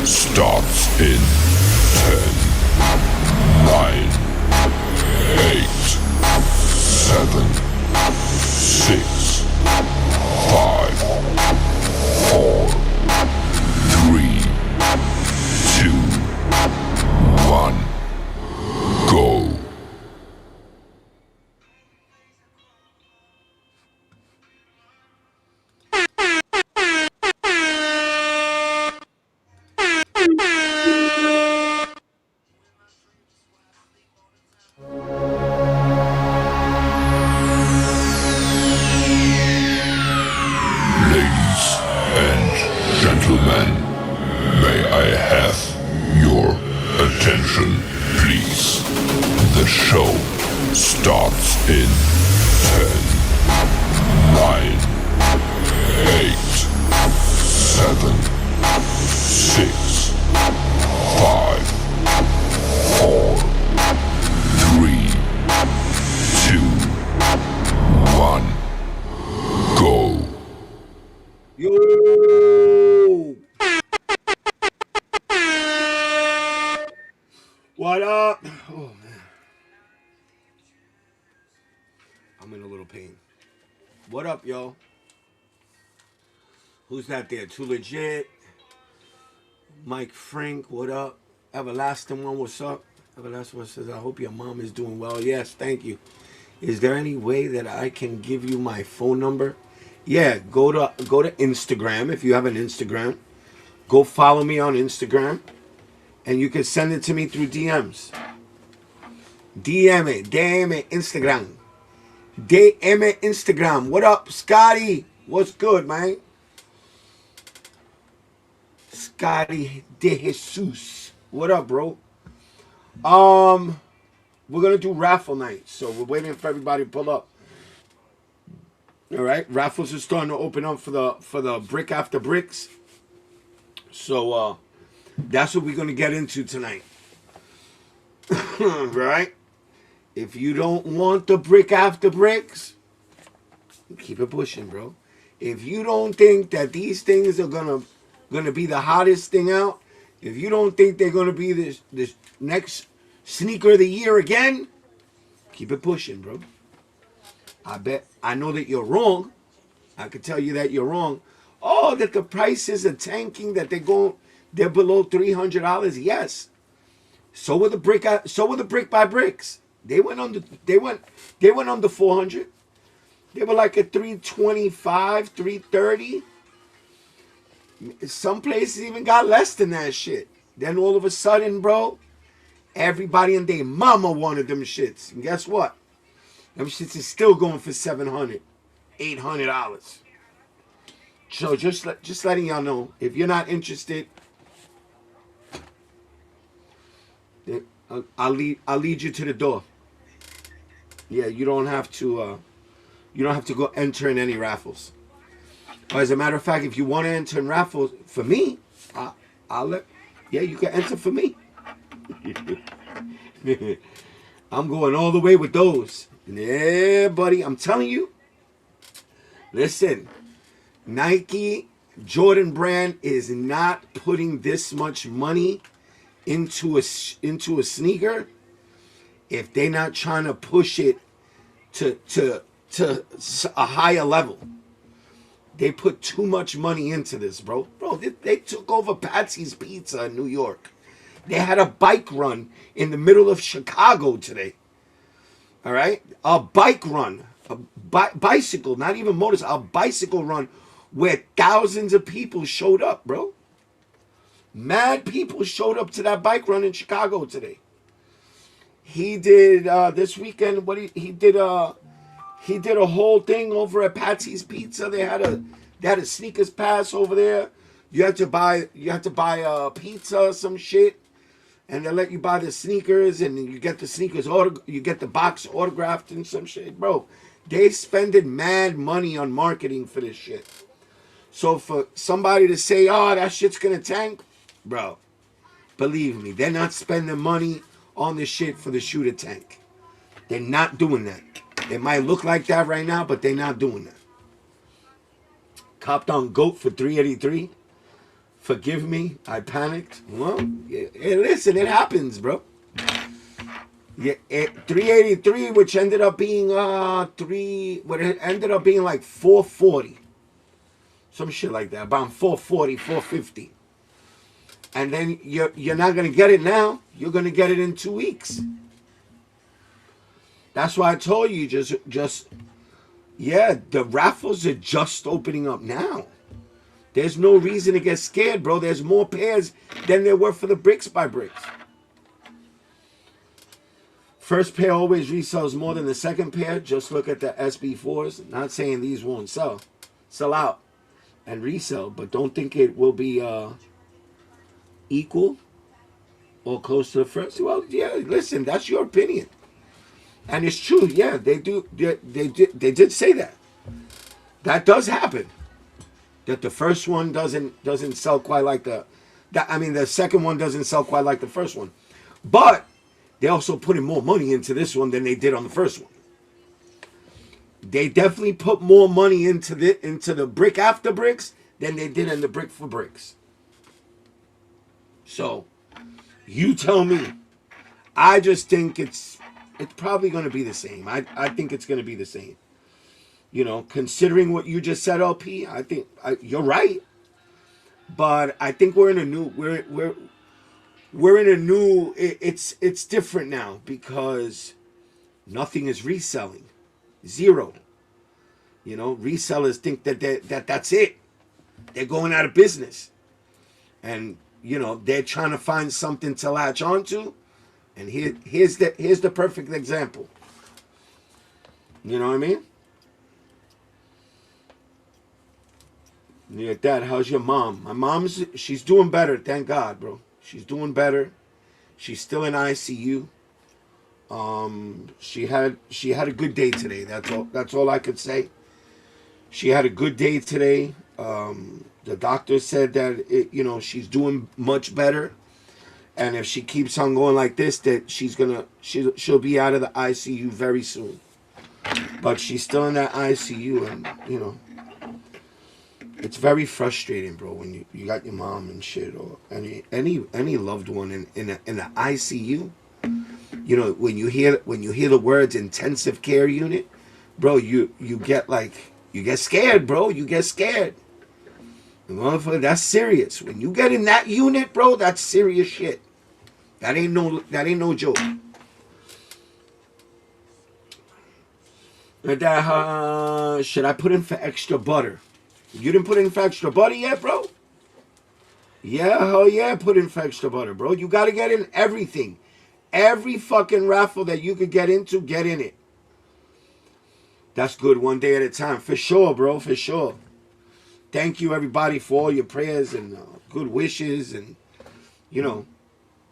starts in 10, 9, 8, 7, 6, 5, 4, 3, 2, 1, go. Ladies and gentlemen, may I have your attention, please? The show starts in 10, 9, 8, 7, 6, 5, 4, 3, 2, 1, go. Yo! What up? Oh, man. I'm in a little pain. What up, yo? Who's that there? Too Legit? Mike Frank, what up? Everlasting One, what's up? Everlasting One says, I hope your mom is doing well. Yes, thank you. Is there any way that I can give you my phone number? Yeah, go to Instagram if you have an Instagram. Go follow me on Instagram, and you can send it to me through DMs. DM it, Instagram. DM it, Instagram. What up, Scotty? What's good, man? Scotty De Jesus. What up, bro? We're gonna do raffle night, so we're waiting for everybody to pull up. All right, raffles are starting to open up for the brick after bricks. So that's what we're gonna get into tonight. Right? If you don't want the brick after bricks, keep it pushing, bro. If you don't think that these things are gonna be the hottest thing out, if you don't think they're gonna be this next sneaker of the year again, keep it pushing, bro. I know that you're wrong. I can tell you that you're wrong. Oh, that the prices are tanking, that they're below $300. Yes. So were the brick by bricks. They went under 400. They were like at 325, 330. Some places even got less than that shit. Then all of a sudden, bro, everybody and their mama wanted them shits. And guess what? Them shits is still going for $700, $800. So just letting y'all know, if you're not interested, I'll lead you to the door. Yeah, you don't have to go enter in any raffles. As a matter of fact, if you want to enter in raffles for me, you can enter for me. I'm going all the way with those. Yeah, buddy, I'm telling you. Listen, Nike, Jordan brand is not putting this much money into a sneaker if they're not trying to push it to a higher level. They put too much money into this, bro. Bro, they took over Patsy's Pizza in New York. They had a bike run in the middle of Chicago today. All right? A bike run. A bicycle, not even motorcycle. A bicycle run where thousands of people showed up, bro. Mad people showed up to that bike run in Chicago today. He did this weekend. He did a whole thing over at Patsy's Pizza. They had a sneakers pass over there. You had to buy a pizza or some shit, and they let you buy the sneakers, and you get the sneakers you get the box autographed and some shit, bro. They spending mad money on marketing for this shit. So for somebody to say, "Oh, that shit's gonna tank," bro, believe me, they're not spending money on this shit for the shoe to tank. They're not doing that. It might look like that right now, but they're not doing that. Copped on GOAT for $383. Forgive me, I panicked. Well, listen, it happens, bro. Yeah, 383, which ended up being what it ended up being like 440. Some shit like that. About 440, 450. And then you're not gonna get it now. You're gonna get it in 2 weeks. That's why I told you the raffles are just opening up now. There's no reason to get scared, bro. There's more pairs than there were for the bricks by bricks. First pair always resells more than the second pair. Just look at the SB4s. Not saying these won't sell out and resell, but don't think it will be equal or close to the first. Well, yeah, listen, that's your opinion. And it's true, yeah, they do. They did say that. That does happen. That the first one doesn't sell quite like the second one doesn't sell quite like the first one. But they also putting more money into this one than they did on the first one. They definitely put more money into the brick after bricks than they did in the brick for bricks. So, you tell me. I just think it's probably going to be the same. I think it's going to be the same. You know, considering what you just said, LP, I think you're right. But I think we're in a new it's different now because nothing is reselling. Zero. You know, resellers think that's it. They're going out of business. And, you know, they're trying to find something to latch onto. And here's the perfect example. You know what I mean? Yeah, Dad, how's your mom? My she's doing better, thank God, bro. She's doing better. She's still in ICU. She had a good day today. That's all I could say. She had a good day today. The doctor said that she's doing much better. And if she keeps on going like this, that she'll be out of the ICU very soon. But she's still in that ICU, and it's very frustrating, bro, when you got your mom and shit, or any loved one in the ICU. You know, when you hear the words intensive care unit, bro, you get scared, bro. You get scared. Motherfucker, that's serious. When you get in that unit, bro, that's serious shit. That ain't no joke. Should I put in for extra butter? You didn't put in for extra butter yet, bro? Yeah, hell yeah, put in for extra butter, bro. You gotta get in everything. Every fucking raffle that you could get into, get in it. That's good, one day at a time. For sure, bro, for sure. Thank you, everybody, for all your prayers and good wishes. And,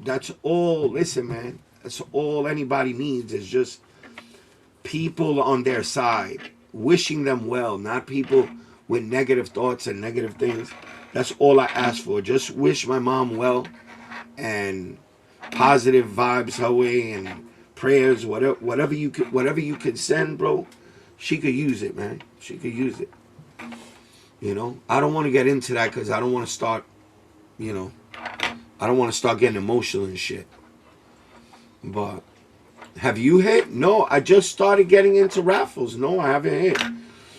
that's all. Listen, man, that's all anybody needs is just people on their side, wishing them well, not people with negative thoughts and negative things. That's all I ask for. Just wish my mom well and positive vibes her way and prayers, whatever you could send, bro. She could use it, man. She could use it. I don't want to get into that because I don't want to start, I don't want to start getting emotional and shit. But have you hit? No, I just started getting into raffles. No, I haven't hit.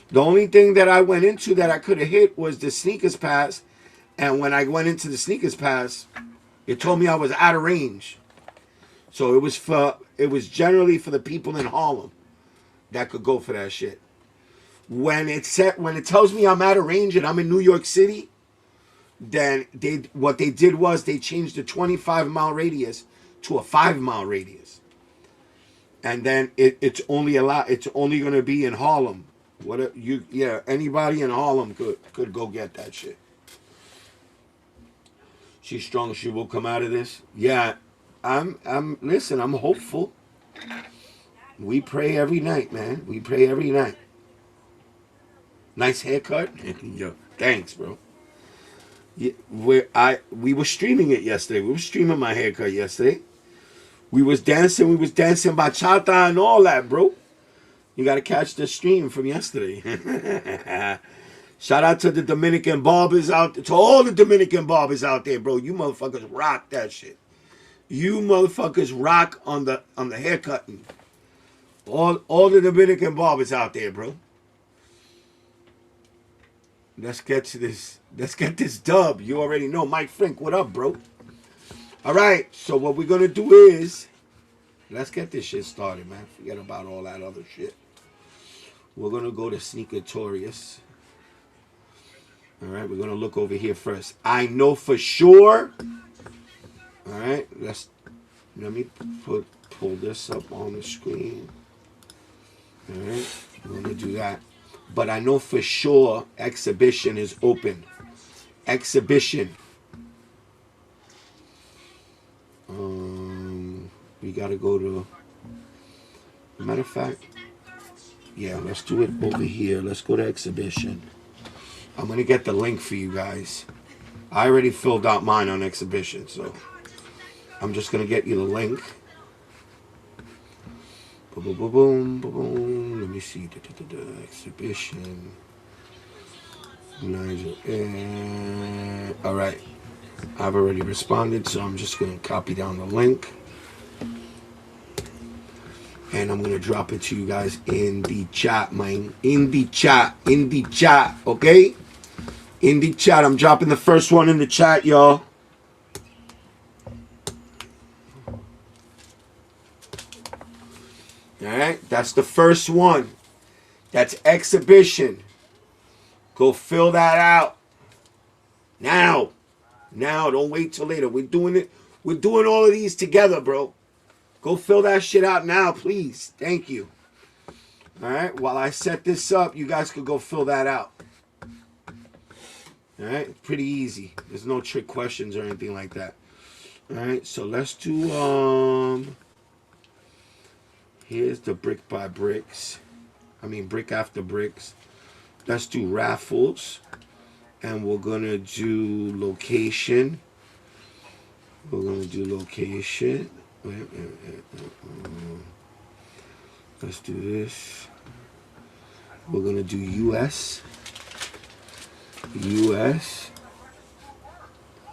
The only thing that I went into that I could have hit was the sneakers pass. And when I went into the sneakers pass, it told me I was out of range. So it was generally for the people in Harlem that could go for that shit. When it tells me I'm out of range and I'm in New York City, then what they did was they changed the 25-mile radius to a 5-mile radius. And then it's only going to be in Harlem. Anybody in Harlem could go get that shit. She's strong. She will come out of this. Yeah, I'm hopeful. We pray every night, man. We pray every night. Nice haircut. Yo, thanks, bro. Yeah, we were streaming it yesterday. We were streaming my haircut yesterday. We was dancing bachata and all that, bro. You got to catch the stream from yesterday. Shout out to the Dominican barbers out there, to all the Dominican barbers out there, bro. You motherfuckers rock that shit. You motherfuckers rock on the haircutting. All the Dominican barbers out there, bro. Let's get to this. Let's get this dub. You already know. Mike Frank, what up, bro? All right. So what we're gonna do is, let's get this shit started, man. Forget about all that other shit. We're gonna go to Sneakertorious. All right. We're gonna look over here first. I know for sure. All right. Let me pull this up on the screen. All right. We're gonna do that. But I know for sure exhibition is open. Exhibition. We gotta go to. Matter of fact, yeah, let's do it over here. Let's go to exhibition. I'm gonna get the link for you guys. I already filled out mine on exhibition, so I'm just gonna get you the link. Boom, boom, boom, boom, boom, boom. Let me see. Exhibition. Nigel. All right. I've already responded, so I'm just going to copy down the link. And I'm going to drop it to you guys in the chat, man. In the chat. In the chat. Okay? In the chat. I'm dropping the first one in the chat, y'all. Alright, that's the first one. That's exhibition. Go fill that out. Now. Now, don't wait till later. We're doing it. We're doing all of these together, bro. Go fill that shit out now, please. Thank you. Alright, while I set this up, you guys could go fill that out. Alright, pretty easy. There's no trick questions or anything like that. Alright, so let's do, here's the brick by bricks. I mean, brick after bricks. Let's do raffles. And we're going to do location. We're going to do location. Let's do this. We're going to do US. US.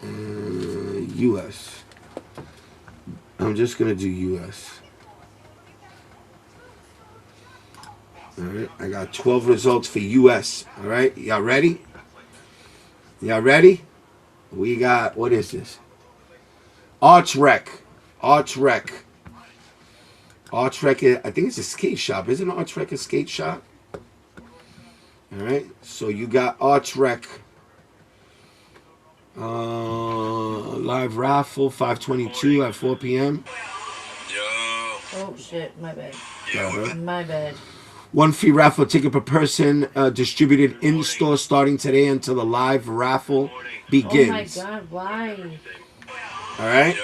US. I'm just going to do US. Alright, I got 12 results for US. Alright, y'all ready? Y'all ready? We got, what is this? Arch-Rec. Arch-Rec. Arch-Rec, I think it's a skate shop. Isn't Arch-Rec a skate shop? Alright, so you got Arch-Rec. Live raffle, 5/22 at 4 p.m. Yo. Oh, shit, my bad. Yo. My bad. One free raffle ticket per person distributed in-store starting today until the live raffle begins. Oh my god, why? Alright? Yo.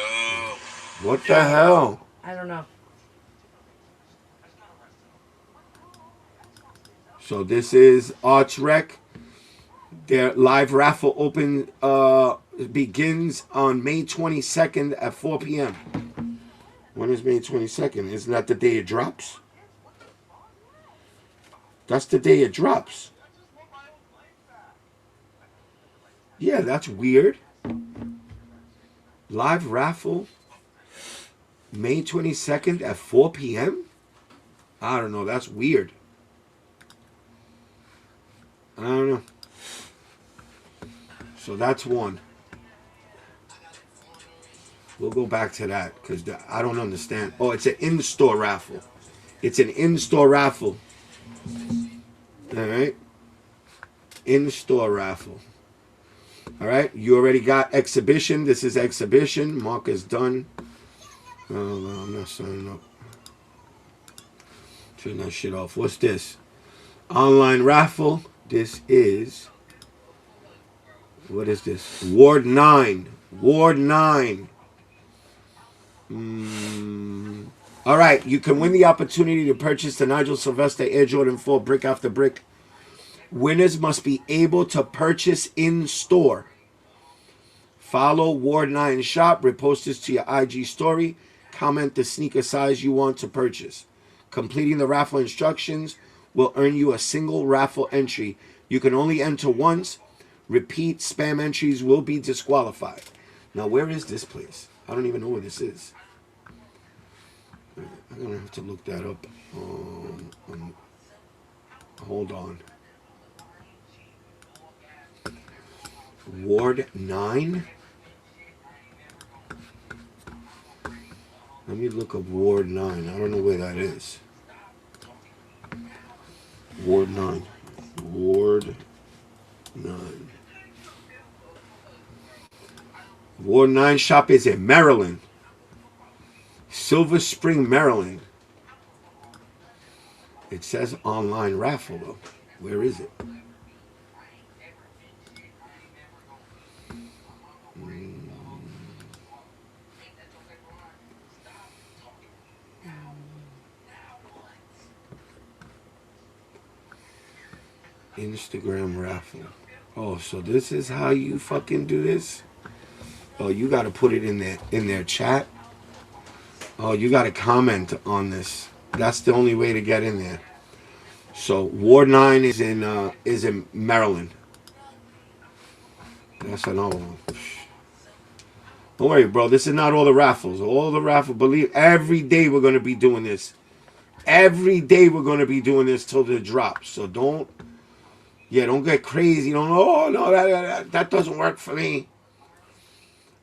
What the hell? I don't know. So this is Arch-Rec. Their live raffle open begins on May 22nd at 4 p.m. When is May 22nd? Isn't that the day it drops? That's the day it drops. Yeah, that's weird. Live raffle, May 22nd at 4 p.m.? I don't know. That's weird. I don't know. So that's one. We'll go back to that because I don't understand. Oh, it's an in-store raffle. It's an in-store raffle. All right. In-store raffle. All right. You already got exhibition. This is exhibition. Mark is done. Oh, no, I'm not signing up. Turn that shit off. What's this? Online raffle. This is... What is this? Ward 9. Ward 9. All right, you can win the opportunity to purchase the Nigel Sylvester Air Jordan 4 brick after brick. Winners must be able to purchase in store. Follow Ward 9 shop, repost this to your IG story, comment the sneaker size you want to purchase. Completing the raffle instructions will earn you a single raffle entry You can only enter once. Repeat spam entries will be disqualified. Now, where is this place? I don't even know where this is. I'm going to have to look that up. Hold on. Ward 9? Let me look up Ward 9. I don't know where that is. Ward 9. Ward 9. Ward 9 shop is in Maryland. Silver Spring, Maryland. It says online raffle though. Where is it? Instagram raffle. Oh, so this is how you fucking do this? Oh, you got to put it in their chat. Oh, you got to comment on this. That's the only way to get in there. So Ward 9 is in Maryland. That's another one. Don't worry, bro. This is not all the raffles. All the raffle. Believe every day we're gonna be doing this. Every day we're gonna be doing this till the drop. So don't get crazy. Don't. Oh no, that doesn't work for me.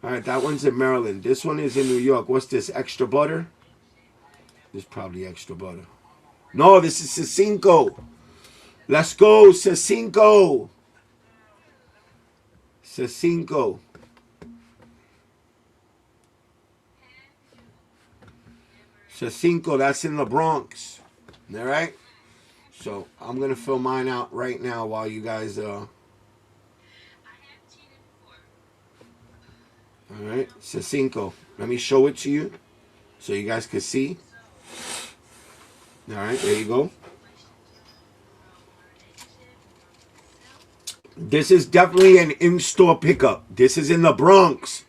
All right, that one's in Maryland. This one is in New York. What's this? Extra butter? This is probably extra butter. No, this is Cinco. Let's go, Cinco. Cinco. Cinco, that's in the Bronx. All right? So I'm going to fill mine out right now while you guys... All right, Cinco. Let me show it to you so you guys can see. All right, there you go. This is definitely an in-store pickup. This is in the Bronx.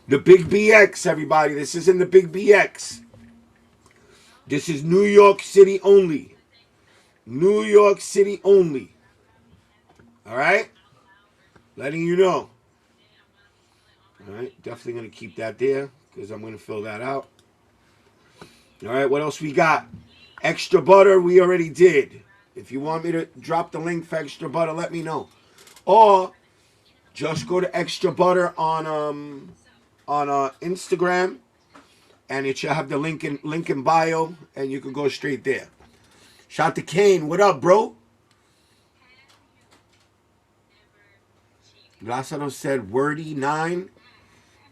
The Big BX, everybody. This is in the Big BX. This is New York City only. New York City only. All right? Letting you know. All right, definitely going to keep that there because I'm going to fill that out. All right, what else we got? Extra butter, we already did. If you want me to drop the link for extra butter, let me know. Or just go to extra butter on Instagram, and it should have the link in bio, and you can go straight there. Shout out to Kane. What up, bro? Lázaro said Wordy 9.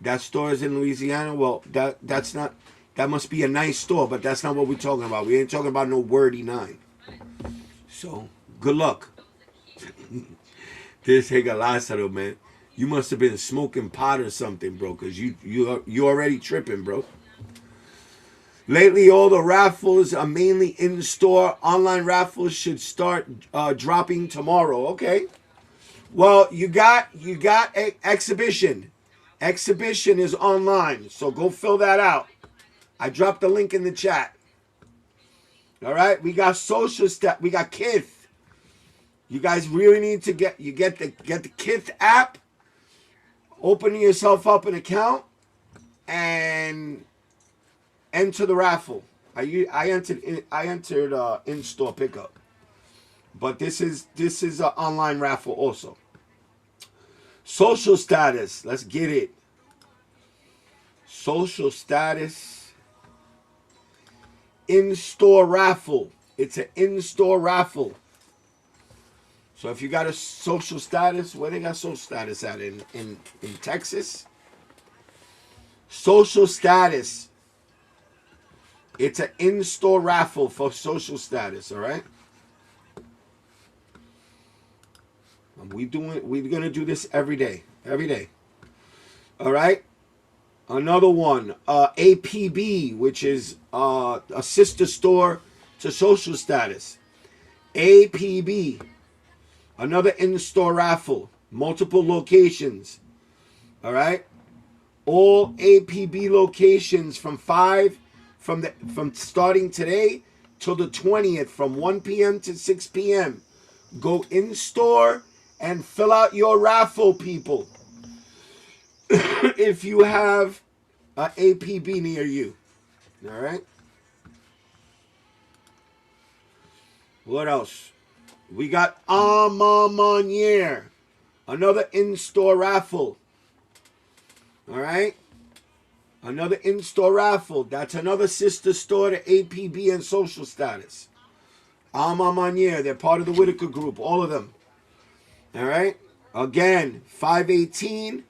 That store is in Louisiana. Well, that's not. That must be a nice store, but that's not what we're talking about. We ain't talking about no Wordy 9. So good luck. This nigga Lázaro, man, you must have been smoking pot or something, bro, because you already tripping, bro. Lately, all the raffles are mainly in-store. Online raffles should start dropping tomorrow. Okay. Well, you got a exhibition. Exhibition is online, so go fill that out. I dropped the link in the chat. All right, we got social stuff. We got Kith. You guys really need to get the Kith app. Open yourself up an account and enter the raffle. I entered in-store pickup, but this is an online raffle also. Social status. Let's get it. Social status. In-store raffle. It's an in-store raffle. So if you got a social status, where they got social status at? In Texas? Social status. It's an in-store raffle for social status, all right? We're gonna do this every day. Every day. All right? Another one, APB, which is a sister store to social status. APB. Another in-store raffle. Multiple locations. All right? All APB locations from starting today till the 20th from 1 p.m. to 6 p.m. Go in store and fill out your raffle, people. If you have an APB near you. All right. What else? We got Amamanier, another in-store raffle. All right. Another in-store raffle. That's another sister store to APB and Social Status. Amamanier, they're part of the Whitaker group, all of them. All right. Again, 5:18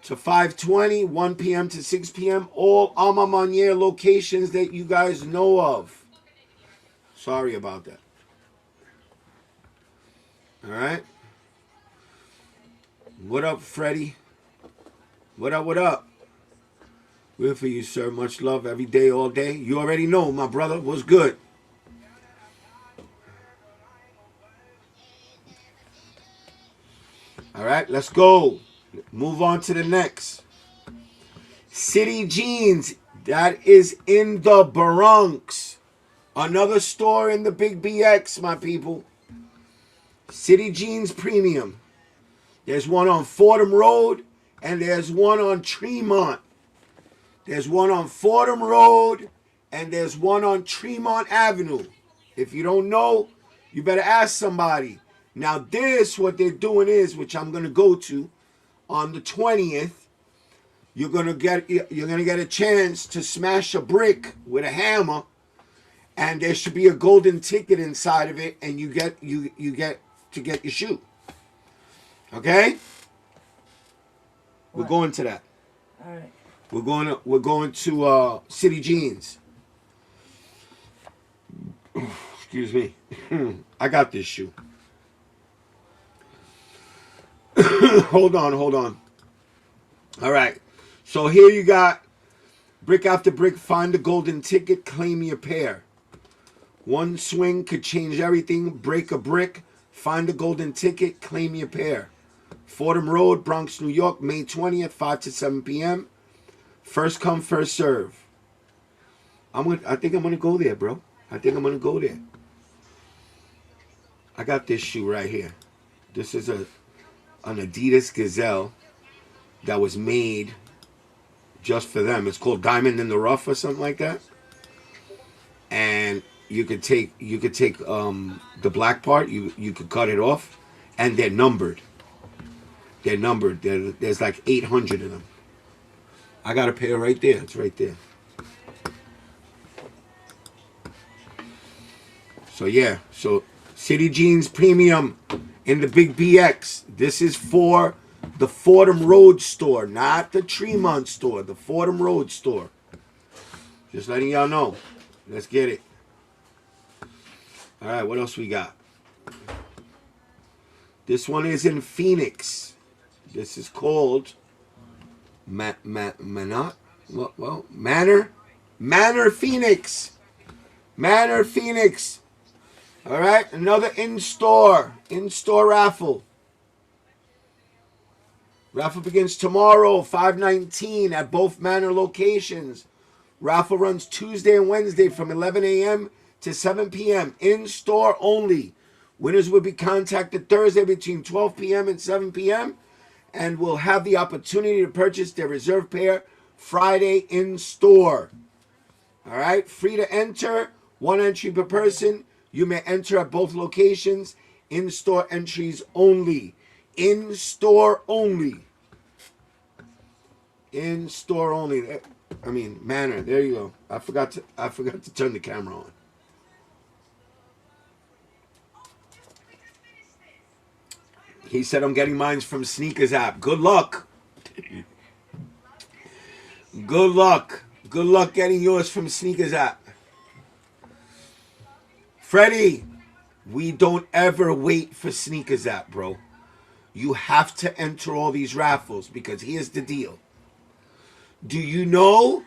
to 5:20, 1 p.m. to 6 p.m. All Amamanier locations that you guys know of. Sorry about that. All right. What up, Freddie? What up, what up? Good for you, sir. Much love every day, all day. You already know, my brother. What's good? All right, let's go. Move on to the next. City Jeans. That is in the Bronx. Another store in the Big BX, my people. City Jeans Premium. There's one on Fordham Road, and there's one on Tremont. There's one on Fordham Road, and there's one on Tremont Avenue. If you don't know, you better ask somebody. Now this, what they're doing is, which I'm going to go to, on the 20th, you're going to get a chance to smash a brick with a hammer, and there should be a golden ticket inside of it, and you get to get your shoe. Okay? We're going to that. All right. We're going to City Jeans. Excuse me. I got this shoe. Hold on. All right. So here you got brick after brick. Find the golden ticket. Claim your pair. One swing could change everything. Break a brick. Find the golden ticket. Claim your pair. Fordham Road, Bronx, New York, May 20th, 5 to 7 p.m. First come, first serve. I think I'm gonna go there, bro. I think I'm gonna go there. I got this shoe right here. This is an Adidas Gazelle that was made just for them. It's called Diamond in the Rough or something like that. And you could take the black part, you could cut it off, and they're numbered. They're numbered. There's like 800 of them. I got a pair right there. It's right there. So yeah. So City Jeans Premium in the Big BX. This is for the Fordham Road store, not the Tremont store. The Fordham Road store. Just letting y'all know. Let's get it. All right. What else we got? This one is in Phoenix. This is called Manor Phoenix. Manor Phoenix. All right, another in-store raffle. Raffle begins tomorrow, 5/19 at both Manor locations. Raffle runs Tuesday and Wednesday from 11 a.m. to 7 p.m. In-store only. Winners will be contacted Thursday between 12 p.m. and 7 p.m. and will have the opportunity to purchase their reserve pair Friday in store. All right, free to enter, one entry per person. You may enter at both locations. In-store entries only. In-store only. In-store only. I mean, Manor. There you go. I forgot to turn the camera on. He said, I'm getting mine from Sneakers app. Good luck. Good luck. Good luck getting yours from Sneakers app. Freddie, we don't ever wait for Sneakers app, bro. You have to enter all these raffles because here's the deal. Do you know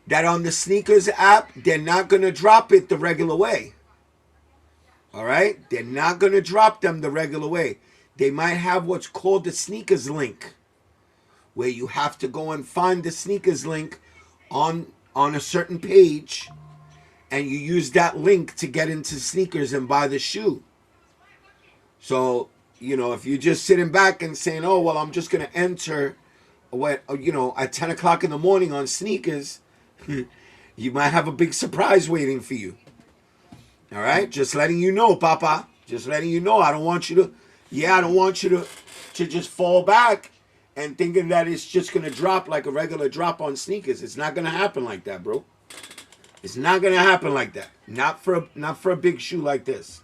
that on the Sneakers app, they're not going to drop it the regular way? All right? They're not going to drop them the regular way. They might have what's called the sneakers link, where you have to go and find the sneakers link on a certain page, and you use that link to get into sneakers and buy the shoe. So, if you're just sitting back and saying, oh, well, I'm just going to enter at 10 o'clock in the morning on sneakers, you might have a big surprise waiting for you. All right? Just letting you know, Papa. Just letting you know. I don't want you to just fall back and thinking that it's just going to drop like a regular drop on sneakers. It's not going to happen like that, bro. It's not going to happen like that. Not for a big shoe like this.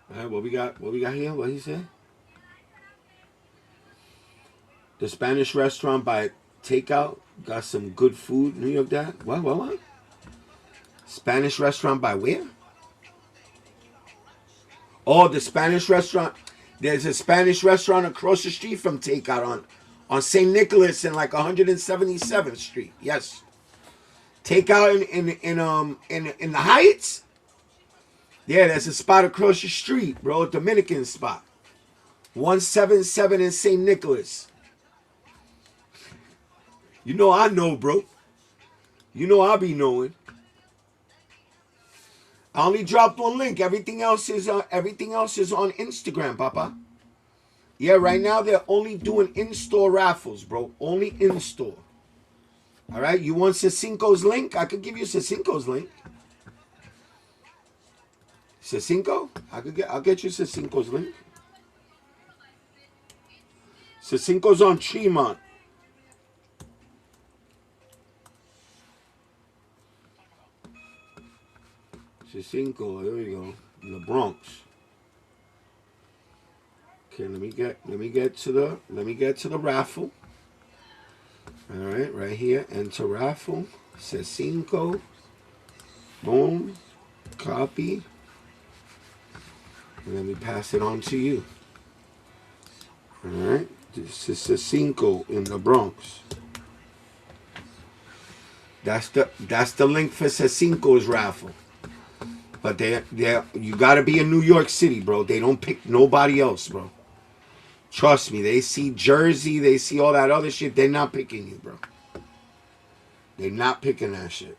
All right, what we got here? What he said? The Spanish restaurant by takeout got some good food. New York Dad. What? Spanish restaurant by where? Oh, the Spanish restaurant. There's a Spanish restaurant across the street from takeout on St. Nicholas and like 177th Street. Yes. Takeout in the Heights. Yeah, there's a spot across the street, bro. A Dominican spot. 177 in St. Nicholas. I know, bro. I be knowing. I only dropped one link. Everything else is on Instagram, Papa. Yeah, right now they're only doing in-store raffles, bro. Only in-store. All right, you want Cicinco's link? I could give you Cicinco's link. Cicinco? I'll get you Cicinco's link. Cicinco's on Tremont. Cicinco, there we go. In the Bronx. Okay, let me get to the raffle. All right, right here. Enter raffle. Cicinco. Boom. Copy. And let me pass it on to you. All right. This is Cicinco in the Bronx. That's the link for Cicinco's raffle. But you gotta be in New York City, bro. They don't pick nobody else, bro. Trust me. They see Jersey, they see all that other shit. They're not picking you, bro. They're not picking that shit.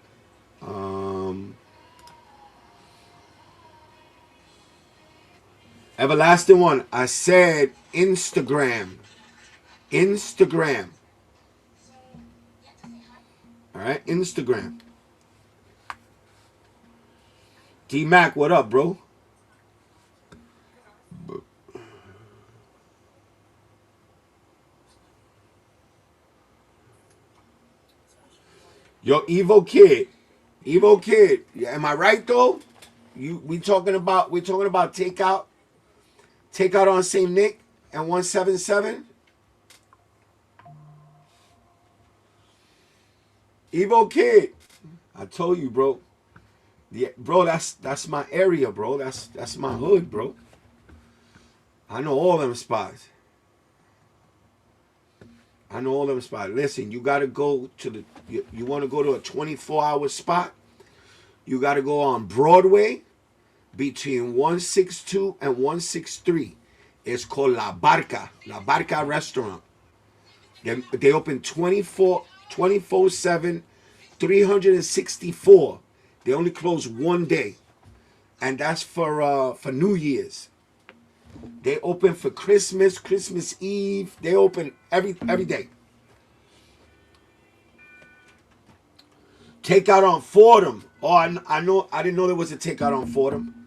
Everlasting One. I said Instagram. Instagram. All right, Instagram. D-Mac, what up, bro? Yo, Evo Kid. Am I right though? We talking about takeout on St. Nick and 177? Evo Kid. I told you, bro. Yeah, bro, that's my area, bro. That's my hood, bro. I know all them spots. Listen, you gotta go to you want to go to a 24-hour spot. You gotta go on Broadway between 162 and 163. It's called La Barca Restaurant. They open 24/7, 364. They only close one day, and that's for New Year's. They open for Christmas, Christmas Eve. They open every day. Takeout on Fordham. Oh, I know. I didn't know there was a takeout on Fordham.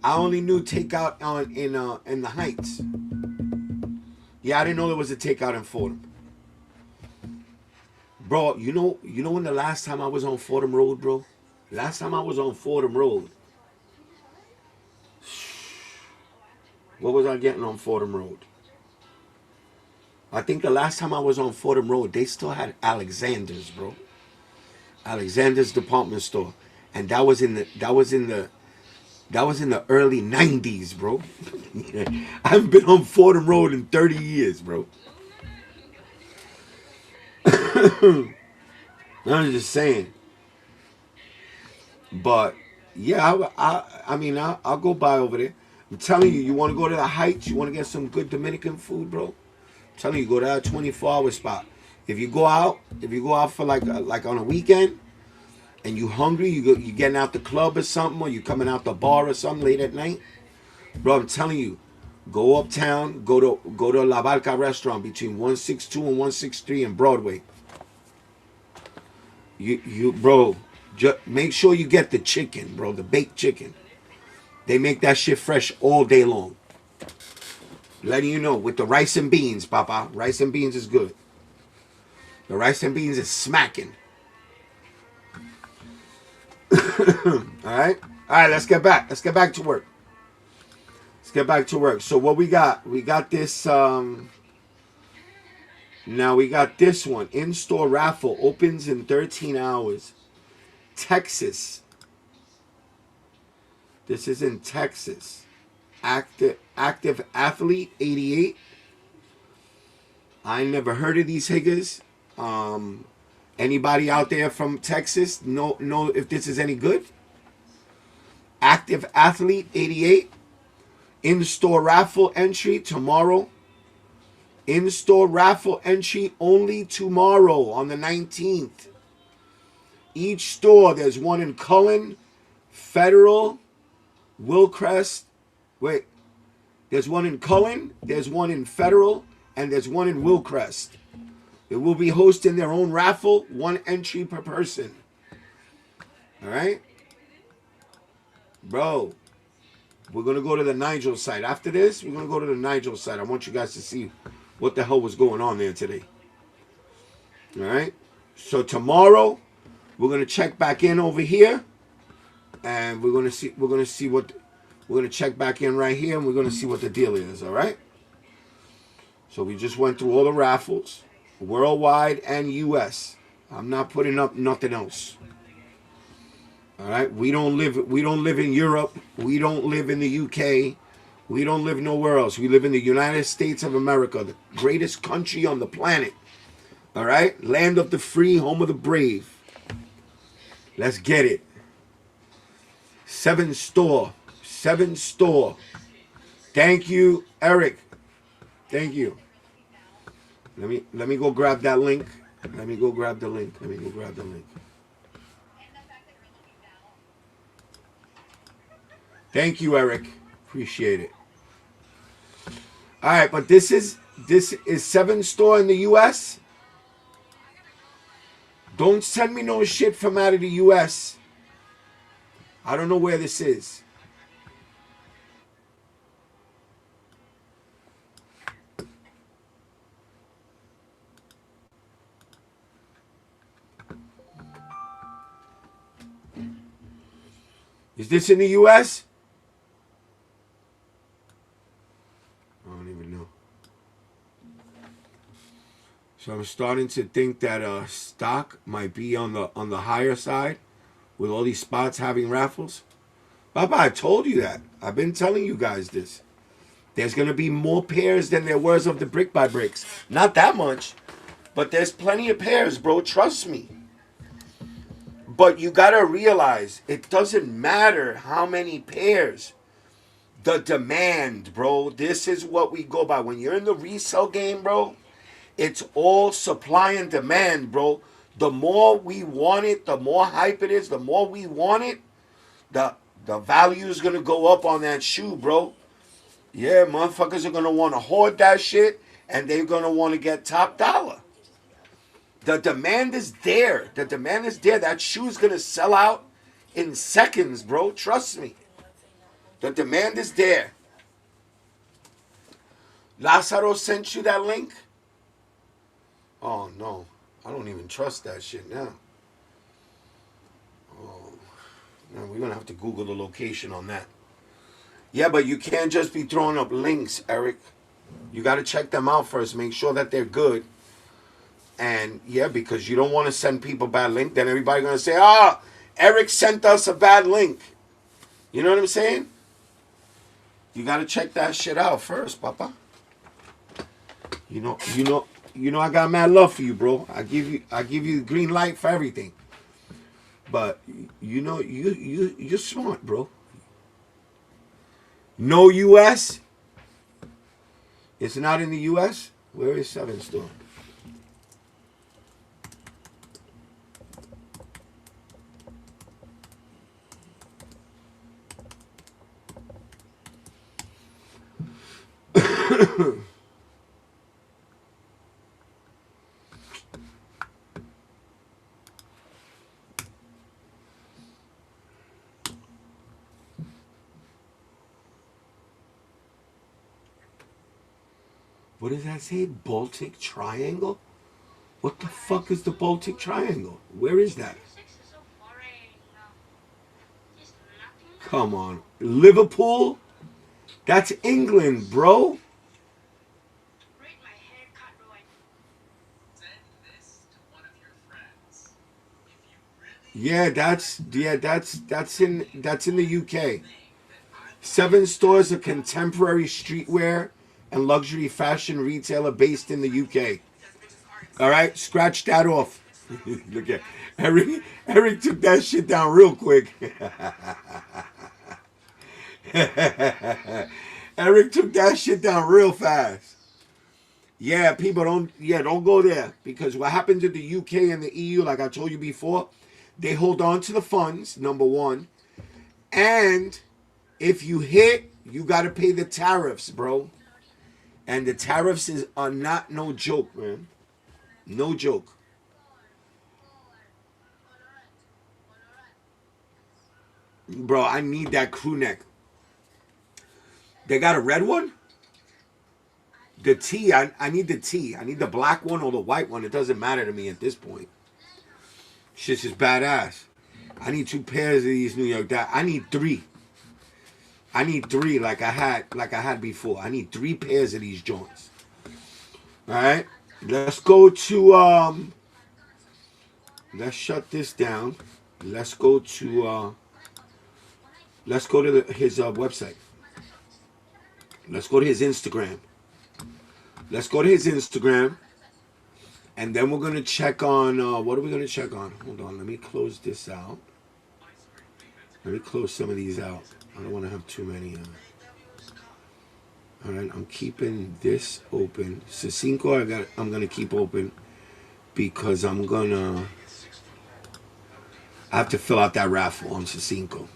I only knew takeout in the Heights. Yeah, I didn't know there was a takeout in Fordham. Bro, you know when the last time I was on Fordham Road, bro? Last time I was on Fordham Road. What was I getting on Fordham Road? I think the last time I was on Fordham Road, they still had Alexander's, bro. Alexander's department store. And that was in the early 90s, bro. I haven't been on Fordham Road in 30 years, bro. I'm just saying. But yeah, I mean, I'll go by over there. I'm telling you, you want to go to the Heights? You want to get some good Dominican food, bro? I'm telling you, go to that 24-hour spot. If you go out for like on a weekend, and you hungry, you getting out the club or something, or you coming out the bar or something late at night, bro. I'm telling you, go uptown, go to La Barca restaurant between 162 and 163 in Broadway. You bro, just make sure you get the chicken, bro, the baked chicken. They make that shit fresh all day long. Letting you know, with the rice and beans, Papa. Rice and beans is good. The rice and beans is smacking. Alright? Alright, let's get back. Let's get back to work. Let's get back to work. So what we got? We got this, now we got this one. In-store raffle opens in 13 hours. Texas. This is in Texas. Active Athlete 88. I never heard of these higgers. Anybody out there from Texas know if this is any good? Active Athlete 88. In-store raffle entry tomorrow. In-store raffle entry only tomorrow on the 19th. Each store, there's one in Cullen, Federal, Wilcrest. Wait, there's one in Cullen, there's one in Federal, and there's one in Wilcrest. They will be hosting their own raffle, one entry per person. All right? Bro, we're going to go to the Nigel site. After this, we're going to go to the Nigel site. I want you guys to see what the hell was going on there today. All right? So tomorrow, we're going to check back in over here. And we're going to see what... We're going to check back in right here, and we're going to see what the deal is, all right? So we just went through all the raffles, worldwide and U.S. I'm not putting up nothing else. All right? We don't live in Europe. We don't live in the UK. We don't live nowhere else. We live in the United States of America, the greatest country on the planet. All right? Land of the free, home of the brave. Let's get it. 7 store. Thank you, Eric. Thank you. Let me go grab that link. Let me go grab the link. Thank you, Eric. Appreciate it. All right, but this is 7 store in the US. Don't send me no shit from out of the US. I don't know where this is. Is this in the U.S.? I don't even know. So I'm starting to think that stock might be on the higher side with all these spots having raffles. Papa, I told you that. I've been telling you guys this. There's going to be more pairs than there was of the brick by bricks. Not that much, but there's plenty of pairs, bro. Trust me. But you got to realize, it doesn't matter how many pairs. The demand, bro. This is what we go by. When you're in the resale game, bro, it's all supply and demand, bro. The more we want it, the more hype it is, the more we want it, the value is going to go up on that shoe, bro. Yeah, motherfuckers are going to want to hoard that shit, and they're going to want to get top dollar. The demand is there. That shoe is going to sell out in seconds, bro. Trust me. The demand is there. Lazaro sent you that link? Oh, no. I don't even trust that shit now. Oh, man, we're going to have to Google the location on that. Yeah, but you can't just be throwing up links, Eric. You got to check them out first. Make sure that they're good. And yeah, because you don't want to send people bad link, then everybody's going to say, Eric sent us a bad link. You know what I'm saying? You got to check that shit out first, Papa. You know I got mad love for you, bro. I give you the green light for everything. But you know you're smart, bro. No US? It's not in the US? Where is 7 store? What does that say? Baltic Triangle? What the fuck is the Baltic Triangle? Where is that? Come on. Liverpool? That's England, bro. Yeah, that's in the UK. 7 stores of contemporary streetwear and luxury fashion retailer based in the UK. All right, scratch that off. Look at Eric. Eric took that shit down real quick. Eric took that shit down real fast. Yeah, people don't go there because what happens in the UK and the EU, like I told you before, they hold on to the funds, number one, and if you hit, you got to pay the tariffs, bro. And the tariffs are not no joke, man. No joke. Bro, I need that crew neck. They got a red one? The T, I need the T. I need the black one or the white one. It doesn't matter to me at this point. Shit's just badass. I need 2 pairs of these New York. I need 3. I need 3 like I had before. I need 3 pairs of these joints. All right, let's go to let's shut this down. Let's go to his website. Let's go to his Instagram. Let's go to his Instagram, and then we're gonna check on what are we gonna check on? Hold on, let me close this out. Let me close some of these out. I don't want to have too many. All right, I'm keeping this open. C5 I'm gonna keep open because I have to fill out that raffle on C5.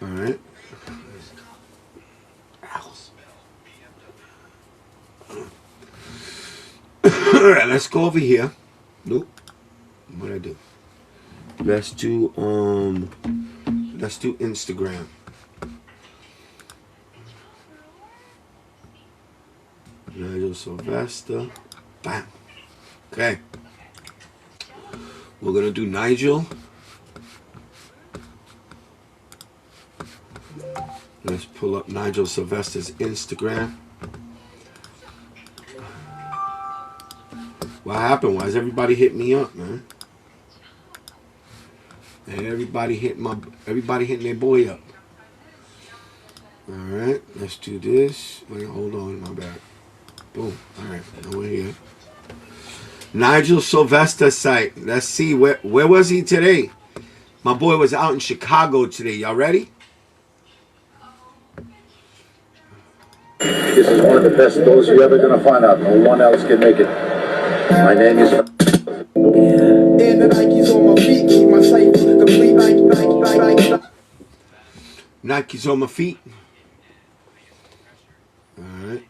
All right. All right, let's go over here. Nope. What'd I do? Let's do Instagram. Nigel Sylvester. Bam. Okay. We're gonna do Nigel. Let's pull up Nigel Sylvester's Instagram. What happened? Why is everybody hitting me up, man? And everybody hitting their boy up. All right, let's do this. Wait, hold on, my bad. Boom. All right, now we're here. Nigel Sylvester site. Let's see where was he today? My boy was out in Chicago today. Y'all ready? This is one of the best those you're ever gonna find out. No one else can make it. My name is. And the Nikes on my feet keep my sight complete. Nikes on my feet. All right.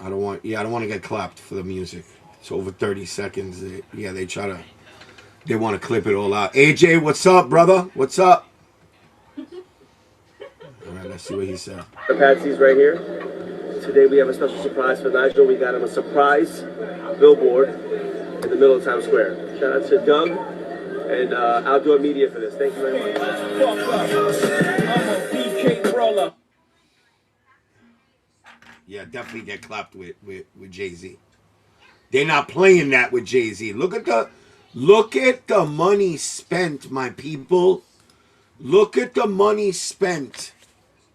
I don't want to get clapped for the music. It's over 30 seconds. They want to clip it all out. AJ, what's up, brother? What's up? All right, let's see what he said. The Patsy's right here. Today we have a special surprise for Nigel. We got him a surprise billboard in the middle of Times Square. Shout out to Doug and Outdoor Media for this. Thank you very much. I'm a BK roller. Yeah, definitely get clapped with Jay-Z. They're not playing that with Jay-Z. Look at the money spent, my people. Look at the money spent.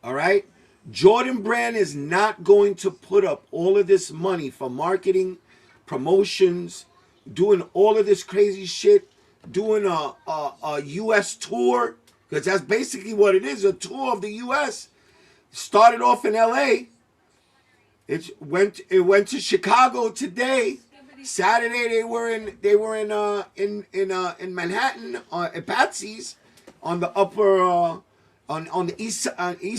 All right? Jordan Brand is not going to put up all of this money for marketing, promotions, doing all of this crazy shit, doing a U.S. tour, because that's basically what it is, a tour of the U.S. Started off in L.A. It went to Chicago today. Saturday they were in Manhattan at Patsy's on the upper on the East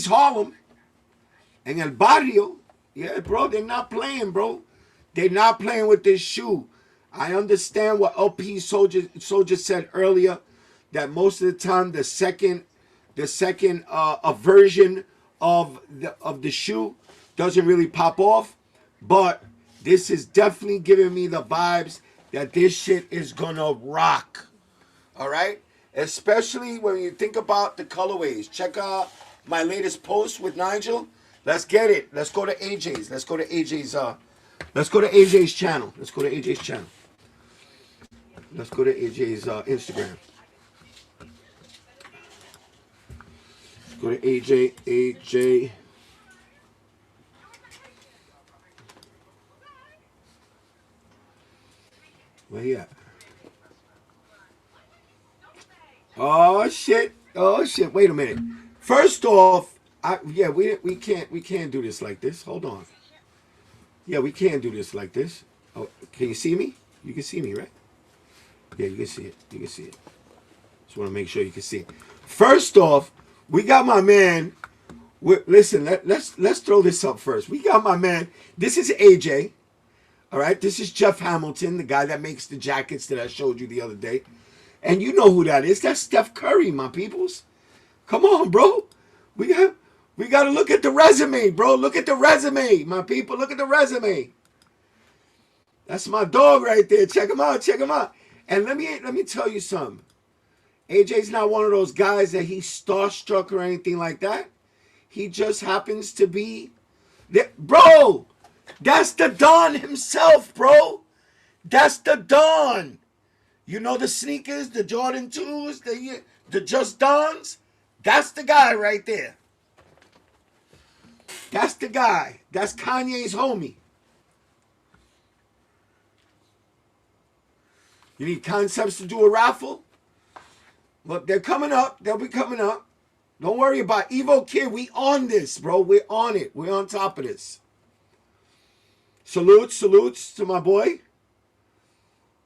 Harlem and El Barrio. Yeah, bro, they're not playing, bro. They're not playing with this shoe. I understand what LP Soldier said earlier, that most of the time the second a version of the shoe doesn't really pop off, but this is definitely giving me the vibes that this shit is gonna rock. All right, especially when you think about the colorways. Check out my latest post with Nigel. Let's get it. Let's go to AJ's. Let's go to AJ's. Let's go to AJ's channel. Let's go to AJ's channel. Let's go to AJ's Instagram. Let's go to AJ. Where he at? Oh shit! Oh shit! Wait a minute. First off, we can't do this like this. Hold on. Yeah, we can't do this like this. Oh, can you see me? You can see me, right? Yeah, you can see it. You can see it. Just want to make sure you can see it. First off, we got my man. Listen, let's throw this up first. We got my man. This is AJ. All right. This is Jeff Hamilton, the guy that makes the jackets that I showed you the other day. And you know who that is. That's Steph Curry, my peoples. Come on, bro. We got to look at the resume, bro. Look at the resume, my people. Look at the resume. That's my dog right there. Check him out. Check him out. And let me tell you something. AJ's not one of those guys that he's starstruck or anything like that. He just happens to be there. Bro, that's the Don himself, bro. That's the Don. You know the sneakers, the Jordan 2s, the Just Dons? That's the guy right there. That's the guy. That's Kanye's homie. You need concepts to do a raffle? Look, they're coming up. They'll be coming up. Don't worry about Evo Kid. We on this, bro. We're on it. We're on top of this. Salutes to my boy.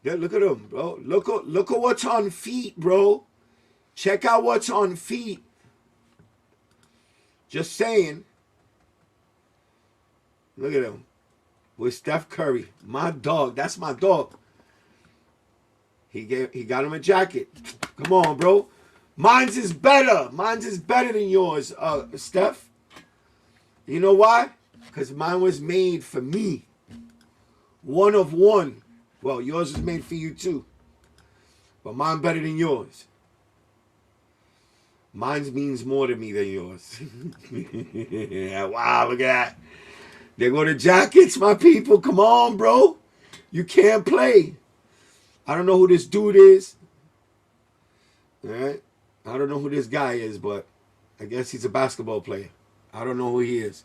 Yeah, look at him, bro. Look at what's on feet, bro. Check out what's on feet. Just saying. Look at him. With Steph Curry. My dog. That's my dog. He got him a jacket. Come on, bro. Mine's is better. Mine's is better than yours, Steph. You know why? Because mine was made for me. One of one. Well, yours is made for you too. But mine better than yours. Mine means more to me than yours. Yeah, wow, look at that. There go the jackets, my people. Come on, bro. You can't play. I don't know who this dude is. All right? I don't know who this guy is, but I guess he's a basketball player. I don't know who he is.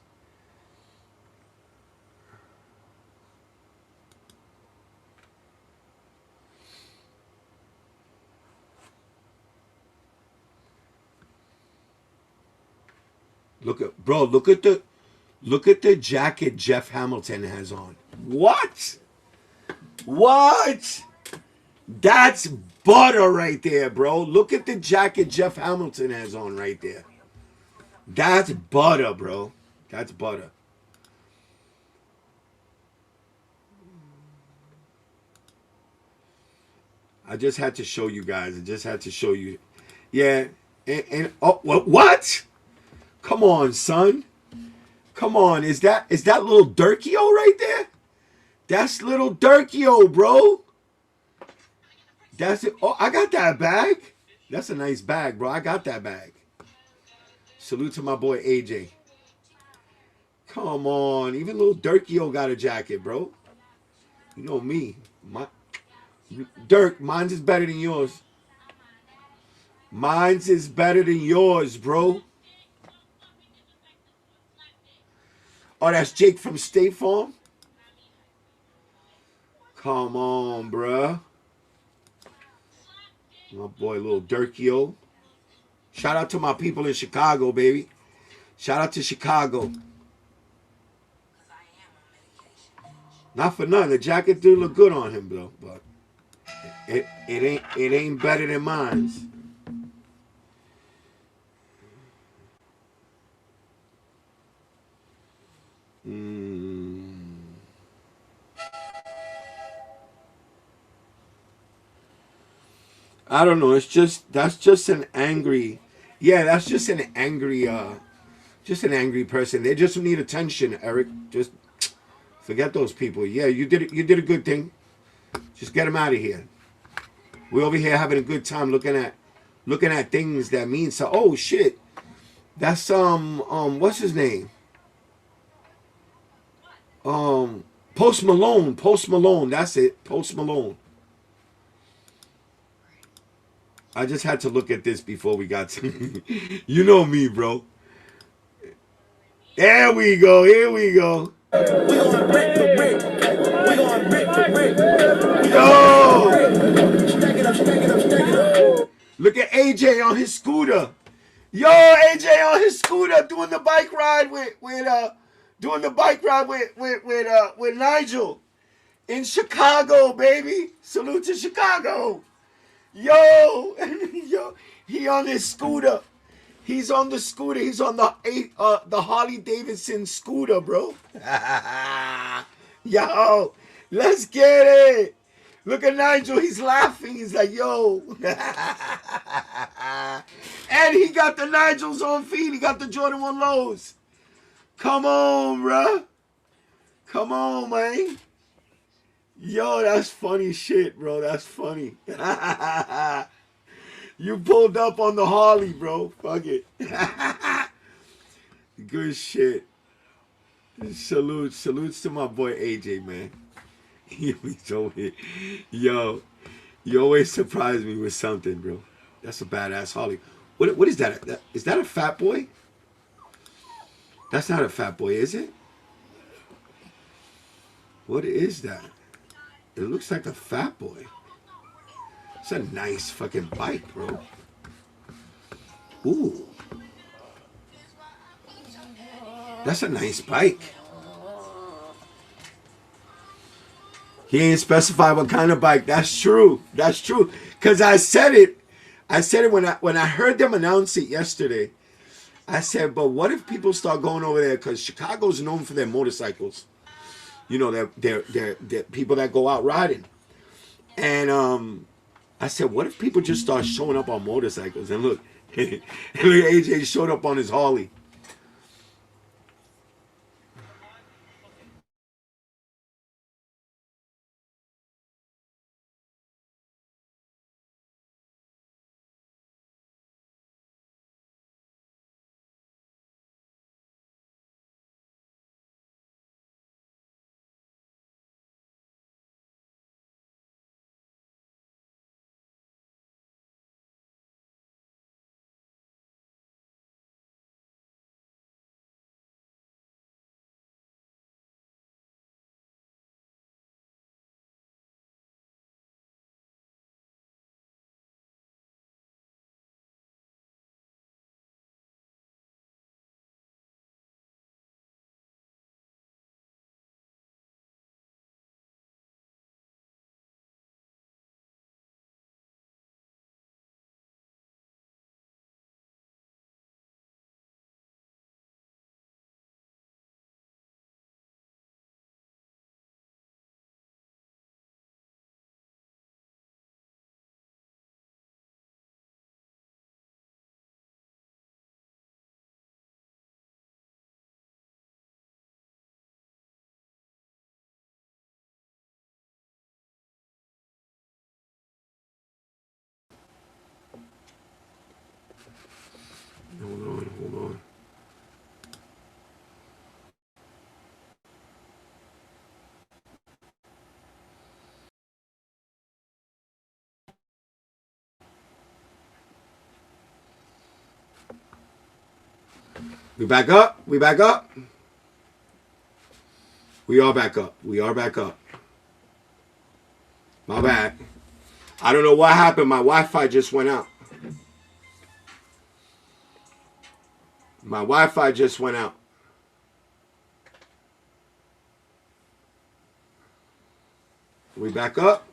Look at the jacket Jeff Hamilton has on. What? What? That's butter right there, bro. Look at the jacket Jeff Hamilton has on right there. That's butter, bro. That's butter. I just had to show you guys. I just had to show you. Yeah. And oh, what? Come on, son. Come on. Is that little Durkio right there? That's little Durkio, bro. That's it. Oh, I got that bag. That's a nice bag, bro. I got that bag. Salute to my boy AJ. Come on. Even little Durkio got a jacket, bro. You know me. Dirk, mine's is better than yours. Mine's is better than yours, bro. Oh, that's Jake from State Farm? Come on, bruh. My boy, little Durkio. Shout out to my people in Chicago, baby. Shout out to Chicago. Not for nothing. The jacket do look good on him, though. But it ain't better than mine's. I don't know. It's just that's just an angry. Yeah, that's just an angry. Just an angry person. They just need attention, Eric. Just forget those people. Yeah, you did it. You did a good thing. Just get them out of here. We're over here having a good time looking at things that mean so. Oh shit, that's what's his name? Post Malone. Post Malone. That's it. Post Malone. I just had to look at this before we got to. You know me, bro. There we go. Here we go. We gonna break the break. We gonna break the break. Yo! Stack it up, stack it up, stack it up. Look at AJ on his scooter. Yo, AJ on his scooter doing the bike ride with Nigel in Chicago, baby. Salute to Chicago. Yo, yo, he on his scooter. He's on the scooter. He's on the Harley Davidson scooter, bro. Yo, let's get it. Look at Nigel. He's laughing. He's like, yo. And he got the Nigel's on feet. He got the Jordan 1 lows. Come on, bro. Come on, man. Yo, that's funny shit, bro. That's funny. You pulled up on the Harley, bro. Fuck it. Good shit. Salutes to my boy AJ, man. Yo, you always surprise me with something, bro. That's a badass Harley. What is that? Is that a Fat Boy? That's not a Fat Boy, is it? What is that? It looks like a Fat Boy. It's a nice fucking bike, bro. Ooh. That's a nice bike. He ain't specified what kind of bike. That's true. That's true. Cause I said it when I heard them announce it yesterday. I said, but what if people start going over there? Cause Chicago's known for their motorcycles. You know, they're people that go out riding. And I said, what if people just start showing up on motorcycles? And look, AJ showed up on his Harley. Hold on. We back up? We back up? We are back up. We are back up. My bad. I don't know what happened. My Wi-Fi just went out. My Wi-Fi just went out. We back up?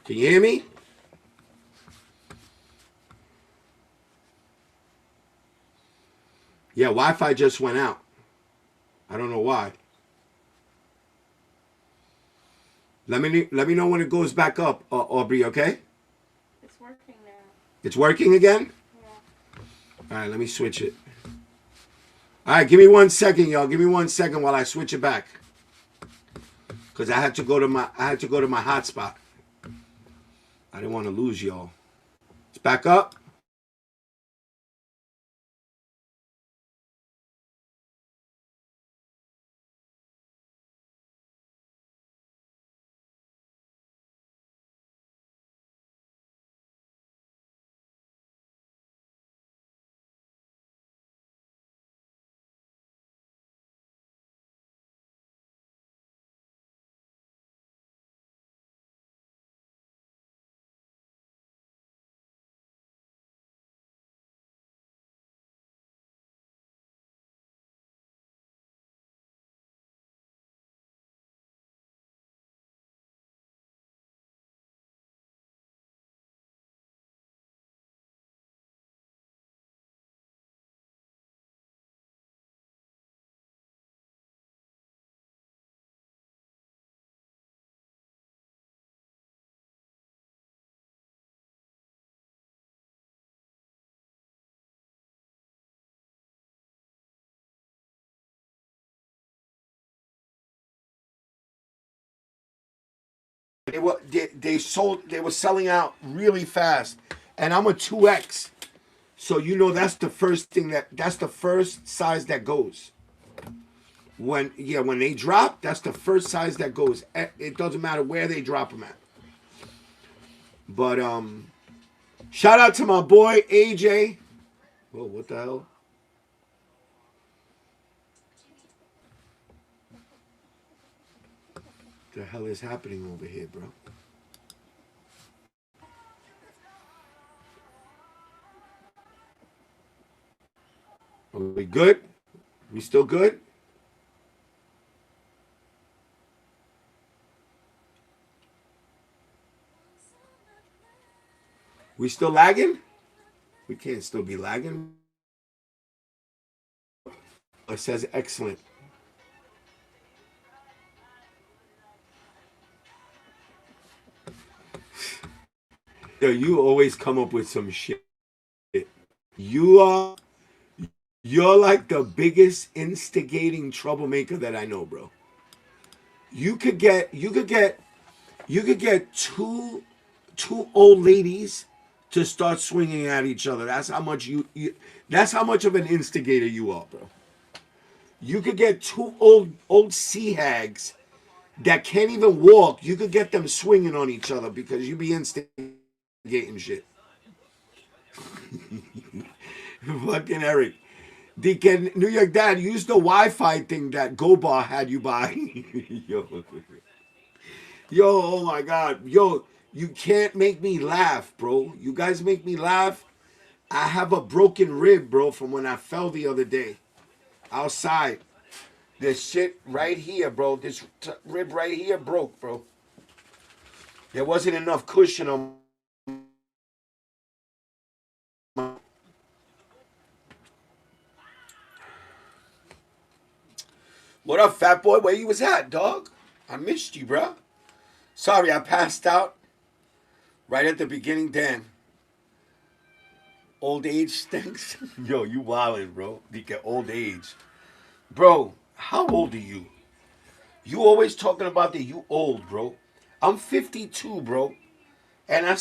Can you hear me? Yeah, Wi-Fi just went out. I don't know why. Let me know when it goes back up, Aubrey, okay? It's working It's working again? All right, let me switch it. All right, give me 1 second, y'all. Give me 1 second while I switch it back. Cause I had to go to my hotspot. I didn't want to lose y'all. It's back up. They were selling out really fast, and I'm a 2X, so you know that's the first size that goes. When they drop, that's the first size that goes. It doesn't matter where they drop them at. But shout out to my boy AJ. Whoa, what the hell? The hell is happening over here, bro? Are we good? We still good? We still lagging? We can't still be lagging. It says excellent. Yo, you always come up with some shit. You're like the biggest instigating troublemaker that I know, bro. You could get two old ladies to start swinging at each other. That's how much that's how much of an instigator you are, bro. You could get two old sea hags that can't even walk. You could get them swinging on each other because you be instigating shit. Fucking Eric. Deacon, New York Dad, use the Wi-Fi thing that Go Bar had you buy. Yo, oh my God. Yo, you can't make me laugh, bro. You guys make me laugh. I have a broken rib, bro, from when I fell the other day. Outside. This shit right here, bro. This rib right here broke, bro. There wasn't enough cushion on my... What up, fat boy? Where you was at, dog? I missed you, bro. Sorry, I passed out right at the beginning. Damn. Old age stinks. Yo, you wildin', bro. You get old age. Bro, how old are you? You always talking about that you old, bro. I'm 52, bro. And I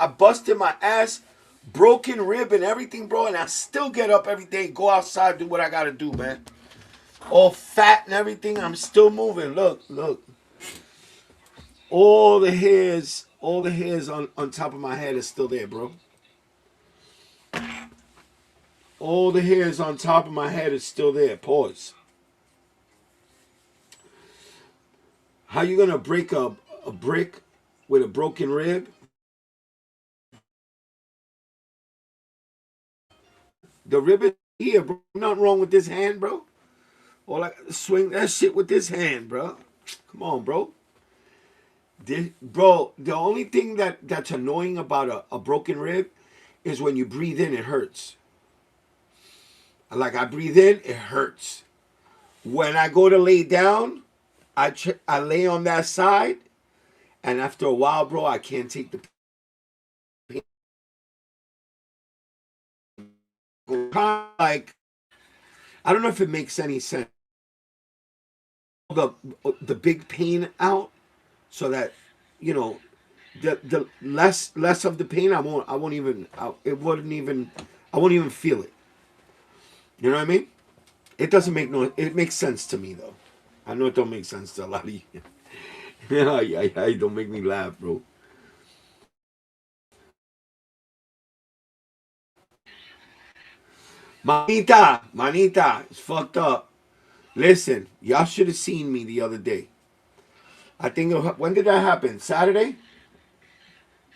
busted my ass, broken rib and everything, bro. And I still get up every day, go outside, do what I gotta do, man. All fat and everything, I'm still moving. Look. All the hairs on top of my head is still there, bro. All the hairs on top of my head is still there. Pause. How you gonna break a brick with a broken rib? The rib is here, bro. Nothing wrong with this hand, bro. All I swing that shit with this hand, bro. Come on, bro. Bro, the only thing that's annoying about a broken rib is when you breathe in, it hurts. Like I breathe in, it hurts. When I go to lay down, I lay on that side, and after a while, bro, I can't take the like, I don't know if it makes any sense. The big pain out, so that, you know, the less of the pain, I won't even feel it. You know what I mean? It doesn't make no. It makes sense to me though. I know it don't make sense to a lot of you. Yeah, don't make me laugh, bro. Manita, it's fucked up. Listen, y'all should have seen me the other day. I think when did that happen? Saturday?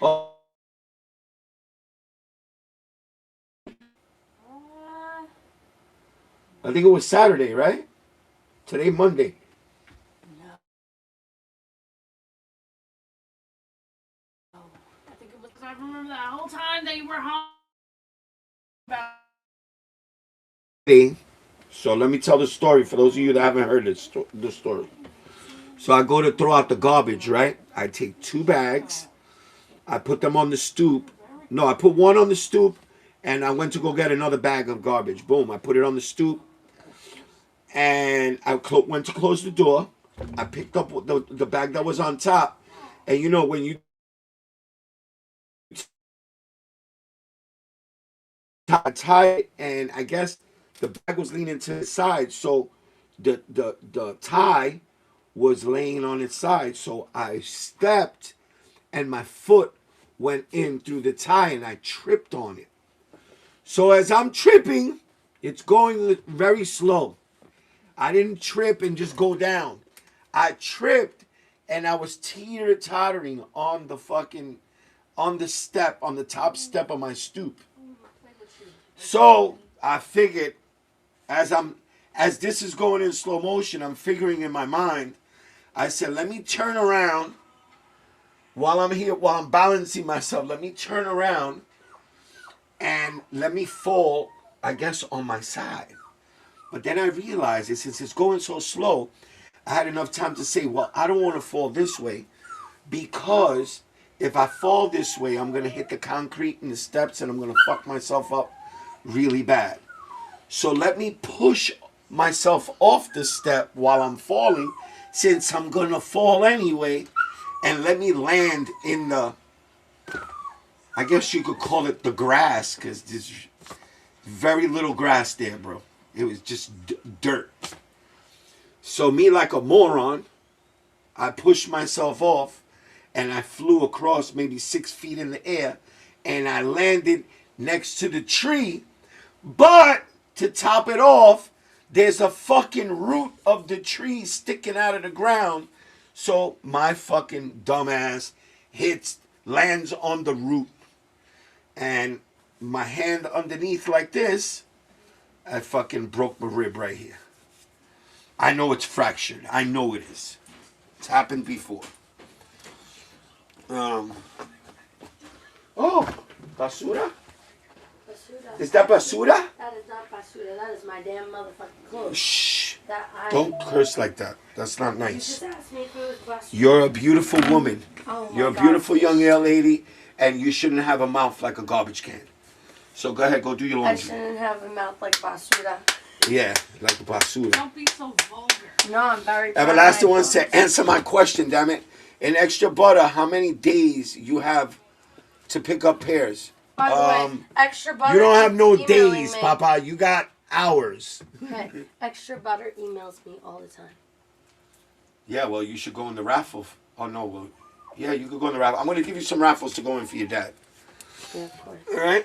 Oh, I think it was Saturday, right? Today, Monday. I think it was. I remember that whole time that you were home. So let me tell the story for those of you that haven't heard the story. So I go to throw out the garbage, right? I take 2 bags. I put them on the stoop. No, I put one on the stoop, and I went to go get another bag of garbage. Boom, I put it on the stoop, and I went to close the door. I picked up the bag that was on top, and you know when you tie it, and I guess the bag was leaning to the side, so the tie was laying on its side. So I stepped, and my foot went in through the tie, and I tripped on it. So as I'm tripping, it's going very slow. I didn't trip and just go down. I tripped, and I was teeter-tottering on the step, on the top step of my stoop. So I figured, as this is going in slow motion, I'm figuring in my mind, I said, let me turn around while I'm balancing myself. Let me turn around and let me fall, I guess, on my side. But then I realized that since it's going so slow, I had enough time to say, well, I don't want to fall this way, because if I fall this way, I'm going to hit the concrete and the steps, and I'm going to fuck myself up really bad. So let me push myself off the step while I'm falling, since I'm going to fall anyway, and let me land in the, I guess you could call it the grass, because there's very little grass there, bro. It was just dirt. So me, like a moron, I pushed myself off, and I flew across maybe 6 feet in the air, and I landed next to the tree. But to top it off, there's a fucking root of the tree sticking out of the ground. So my fucking dumbass lands on the root, and my hand underneath like this, I fucking broke my rib right here. I know it's fractured. I know it is. It's happened before. Oh, basura? Basura. Is that basura? That is not basura. That is my damn motherfucking clothes. Shh. Don't curse like that. That's not You nice. just asked me if it was basura. You're a beautiful woman. Oh my You're a God. beautiful young lady, and you shouldn't have a mouth like a garbage can. So go ahead, go do your I laundry. shouldn't have a mouth like basura. Yeah, like a basura. Don't be so vulgar. No, I'm very proud of Everlasting my one said, answer my question, damn it. In extra butter, how many days you have to pick up pears? By the way, extra butter. You don't have no emailing days, me. Papa. You got hours. Okay, extra butter emails me all the time. Yeah, well, you should go in the raffle. Oh, no, well, yeah, you could go in the raffle. I'm going to give you some raffles to go in for your dad. Yeah, of course. All right?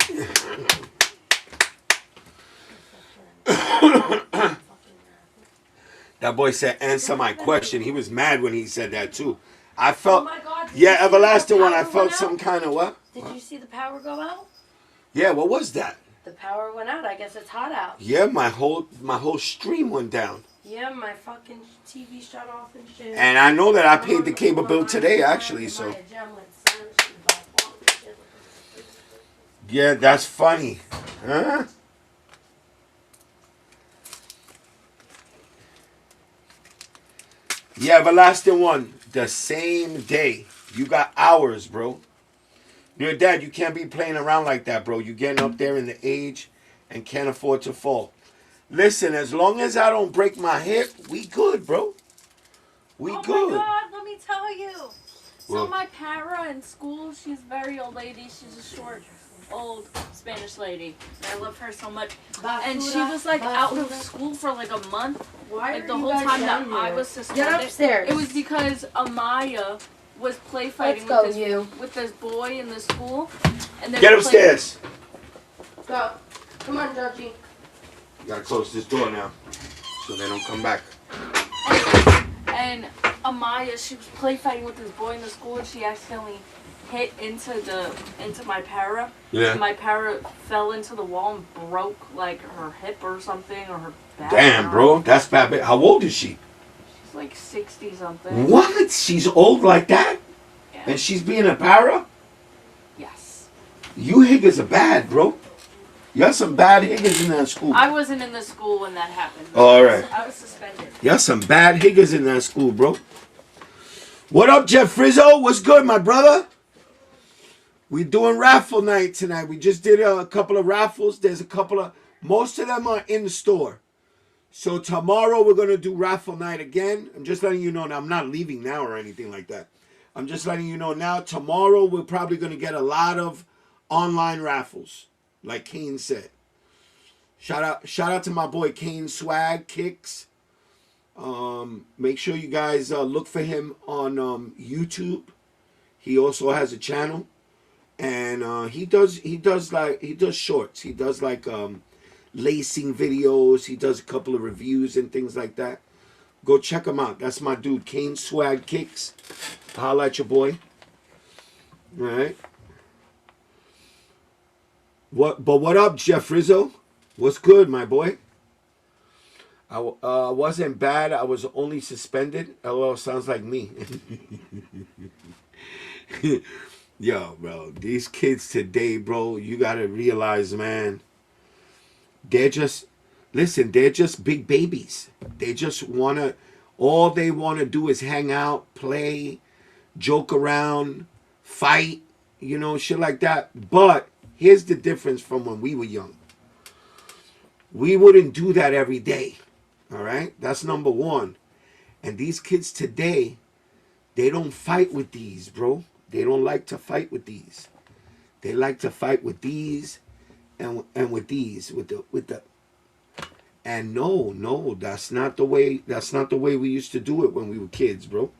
That boy said, answer my question. He was mad when he said that, too. I felt, Oh my God, did yeah, you see everlasting the one, I power felt went some out? kind of what? Did you see the power go out? Yeah, what was that? The power went out. I guess it's hot out. Yeah, my whole stream went down. Yeah, my fucking TV shut off and shit. And I know that I paid the cable bill today, actually, so. Yeah, that's funny. Huh? Yeah, everlasting one. The same day. You got hours, bro. Your dad, you can't be playing around like that, bro. You getting up there in the age, and can't afford to fall. Listen, as long as I don't break my hip, we good, bro. We Oh good. my God, let me tell you. So What? my para in school, she's a very old lady. She's a short, old Spanish lady. I love her so much. And she was like out of school for like a month. Why Like are the you whole guys time that down I here? was suspended. Get upstairs. It was because Amaya was play fighting Let's go, with this boy in the school. And they Get were upstairs. Go. Come on, Judgy. You gotta close this door now, so they don't come back. And Amaya, she was play fighting with this boy in the school, and she accidentally hit into my para. Yeah. And my para fell into the wall and broke like her hip or something, or her back. Damn, bro, that's bad. How old is she? She's like 60 something. What? She's old like that? Yeah. And she's being a para? Yes. You higgers are bad, bro. You got some bad higgers in that school. I wasn't in the school when that happened. All right. I was suspended. You got some bad higgers in that school, bro. What up, Jeff Frizzo? What's good, my brother? We doing raffle night tonight. We just did a couple of raffles. There's a couple of, most of them are in the store. So tomorrow we're going to do raffle night again. I'm just letting you know now. I'm not leaving now or anything like that. I'm just letting you know now. Tomorrow we're probably going to get a lot of online raffles, like Kane said. Shout out to my boy Kane Swag Kicks. Make sure you guys look for him on YouTube. He also has a channel, and he does shorts. He does like lacing videos. He does a couple of reviews and things like that. Go check him out. That's my dude, Kane Swag Kicks. Holla at your boy. All right. What up, Jeff Rizzo? What's good, my boy? I wasn't bad. I was only suspended. LOL, sounds like me. Yo, bro, these kids today, bro, you gotta realize, man, they're just big babies. They just all they wanna do is hang out, play, joke around, fight, shit like that. But here's the difference from when we were young. We wouldn't do that every day. All right? That's number one. And these kids today, they don't fight with these, bro. They don't like to fight with these. They like to fight with these and with these, with the and no, that's not the way we used to do it when we were kids, bro.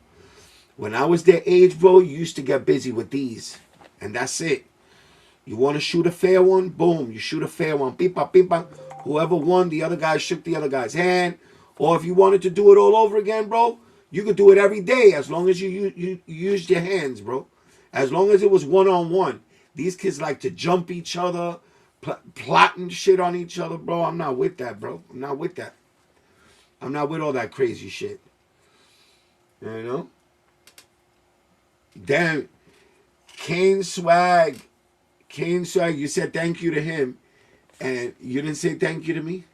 When I was their age, bro, you used to get busy with these. And that's it. You want to shoot a fair one? Boom, you shoot a fair one. Pipa, pipa. Whoever won, the other guy shook the other guy's hand. Or if you wanted to do it all over again, bro, you could do it every day as long as you used your hands, bro. As long as it was one-on-one. These kids like to jump each other, plotting shit on each other, bro. I'm not with that, bro. I'm not with that. I'm not with all that crazy shit. You know? Damn. Kane Swag, you said thank you to him. And you didn't say thank you to me?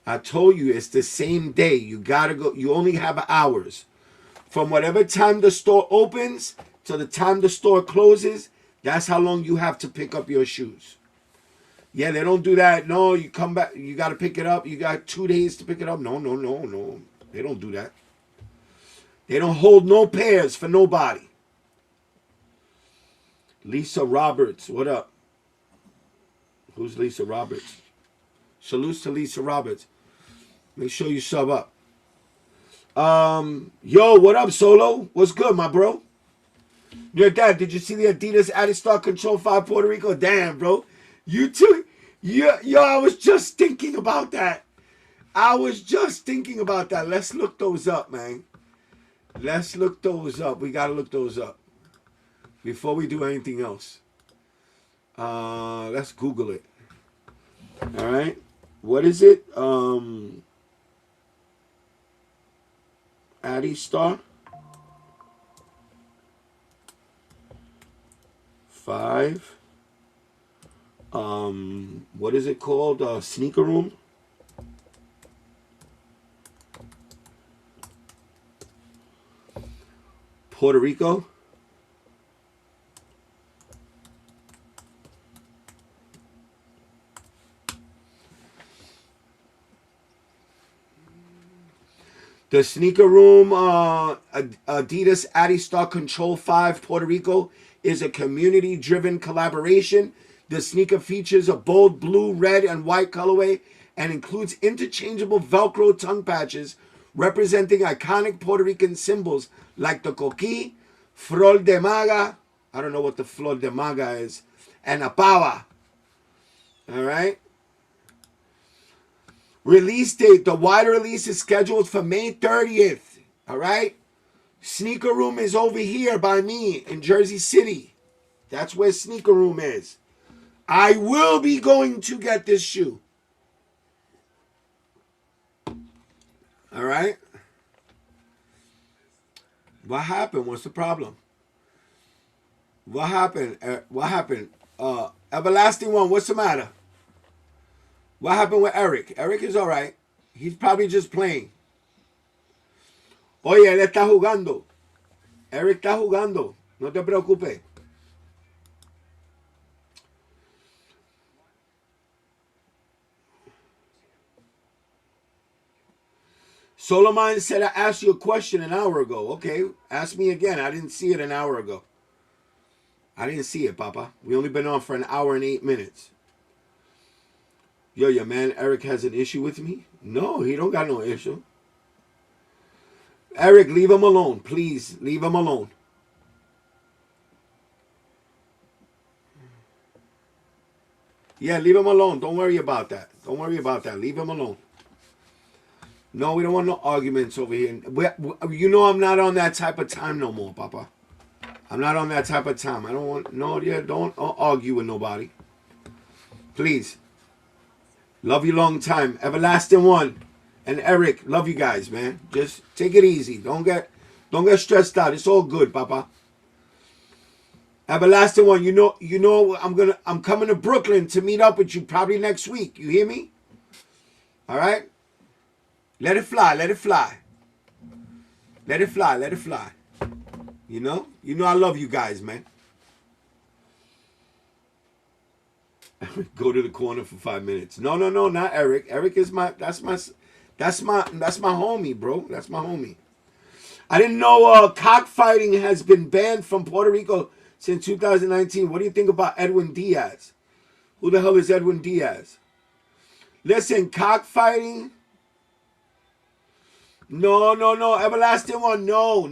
I told you it's the same day. You gotta go. You only have hours. From whatever time the store opens to the time the store closes, that's how long you have to pick up your shoes. Yeah, they don't do that. No, you come back. You got to pick it up. You got 2 days to pick it up. No. They don't do that. They don't hold no pairs for nobody. Lisa Roberts, what up? Who's Lisa Roberts? Salutes to Lisa Roberts. Make sure you sub up. Yo, what up, Solo? What's good, my bro? Your dad, did you see the Adidas Adistar Control 5 Puerto Rico? Damn, bro. You too. Yo, I was just thinking about that. Let's look those up, man. Let's look those up. We got to look those up before we do anything else. Let's Google it. All right. What is it? Adistar 5. What is it called? Sneaker Room. Puerto Rico. The Sneaker Room Adidas Adistar Control 5 Puerto Rico is a community-driven collaboration. The sneaker features a bold blue, red, and white colorway and includes interchangeable Velcro tongue patches representing iconic Puerto Rican symbols like the coquí, flor de maga, I don't know what the flor de maga is, and a pava. All right? Release date. The wide release is scheduled for May 30th. All right? Sneaker Room is over here by me in Jersey City. That's where Sneaker Room is. I will be going to get this shoe. All right? What happened? What's the problem? What happened? What happened? Everlasting One, what's the matter? What happened with Eric? Eric is all right. He's probably just playing. Oye, él está jugando. Eric está jugando. No te preocupes. Solomon said I asked you a question an hour ago. Okay, ask me again. I didn't see it an hour ago. I didn't see it, Papa. We only been on for an hour and 8 minutes. Yo, your man Eric has an issue with me? No, he don't got no issue. Eric, leave him alone. Please, leave him alone. Yeah, leave him alone. Don't worry about that. Don't worry about that. Leave him alone. No, we don't want no arguments over here. You know I'm not on that type of time no more, Papa. I'm not on that type of time. I don't want... No, yeah, don't argue with nobody. Please. Love you long time. Everlasting One and Eric, love you guys, man. Just take it easy. Don't get stressed out. It's all good, Papa. Everlasting One, you know I'm coming to Brooklyn to meet up with you probably next week. You hear me? All right? Let it fly, let it fly. Let it fly, let it fly. You know I love you guys, man. Go to the corner for 5 minutes. No, not Eric. Eric is that's my homie, bro. That's my homie. I didn't know cockfighting has been banned from Puerto Rico since 2019. What do you think about Edwin Diaz? Who the hell is Edwin Diaz? Listen, cockfighting. No, Everlasting One. No,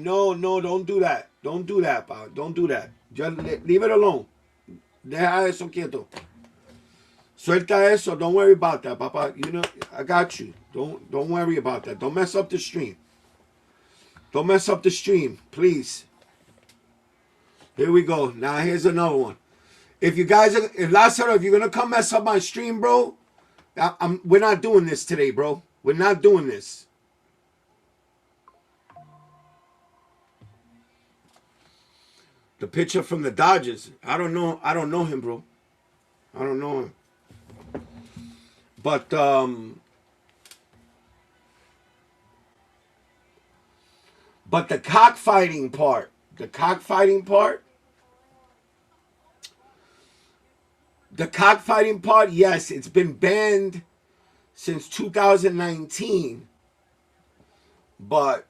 don't do that. Don't do that, pal. Don't do that. Just leave it alone. Deja eso quieto. Suelta eso. Don't worry about that, Papa. You know, I got you. Don't worry about that. Don't mess up the stream. Don't mess up the stream, please. Here we go. Now here's another one. If Lázaro, if you're gonna come mess up my stream, bro, we're not doing this today, bro. We're not doing this. The pitcher from the Dodgers. I don't know him, bro. I don't know him. But the cockfighting part. The cockfighting part, yes, it's been banned since 2019. But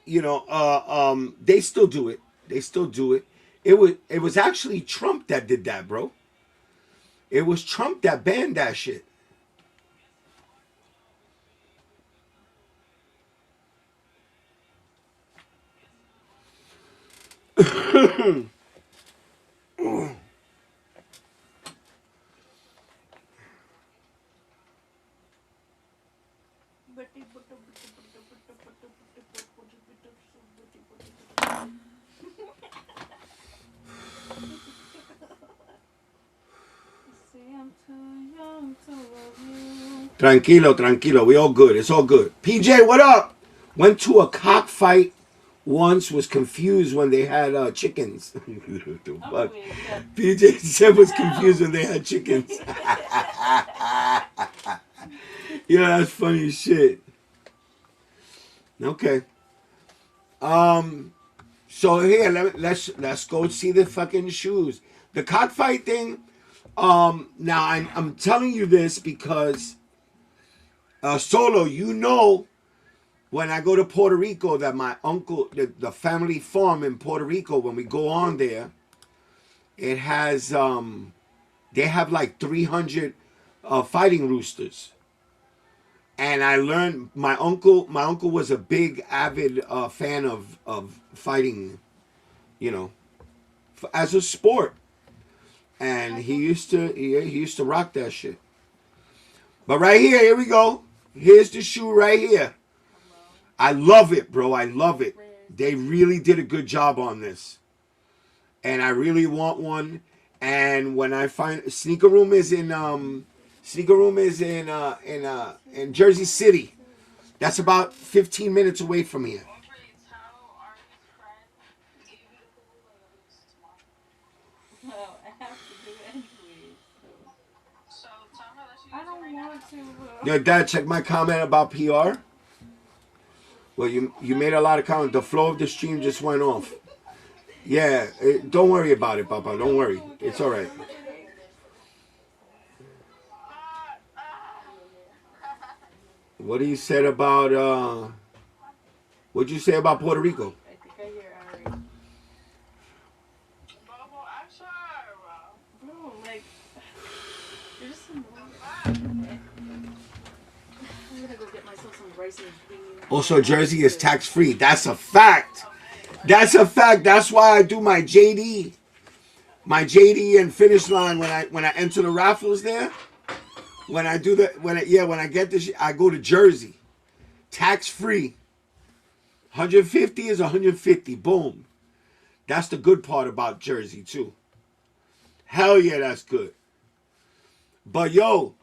they still do it. They still do it. It was actually Trump that did that, bro. It was Trump that banned that shit. Tranquilo. We all good. It's all good. PJ, what up? Went to a cockfight once, was confused when they had chickens. What the fuck? PJ said was confused when they had chickens. Yeah, that's funny as shit. Okay. So here, let's go see the fucking shoes. The cockfight thing. Now I'm telling you this because Solo, when I go to Puerto Rico, that my uncle, the family farm in Puerto Rico, when we go on there, it has, they have like 300 fighting roosters. And I learned, my uncle was a big, avid fan of fighting, you know, as a sport. And he used to rock that shit. But right here we go. Here's the shoe right here. I love it, bro. I love it. They really did a good job on this. And I really want one. And when I find Sneaker Room is in Jersey City. That's about 15 minutes away from here. I don't want to. Yo, Dad, check my comment about PR. Well, you made a lot of comments. The flow of the stream just went off. Yeah, don't worry about it, Papa. Don't worry. It's all right. What do you said about what'd you say about Puerto Rico? I think I hear Ari. Bro, like, you're just annoying. I'm gonna go get myself some rice and beans. Also, Jersey is tax-free. That's a fact. That's a fact. That's why I do my JD and finish line when I enter the raffles there. When I do when I get this, I go to Jersey, tax-free. 150 is 150. Boom. That's the good part about Jersey too. Hell yeah, that's good. But yo,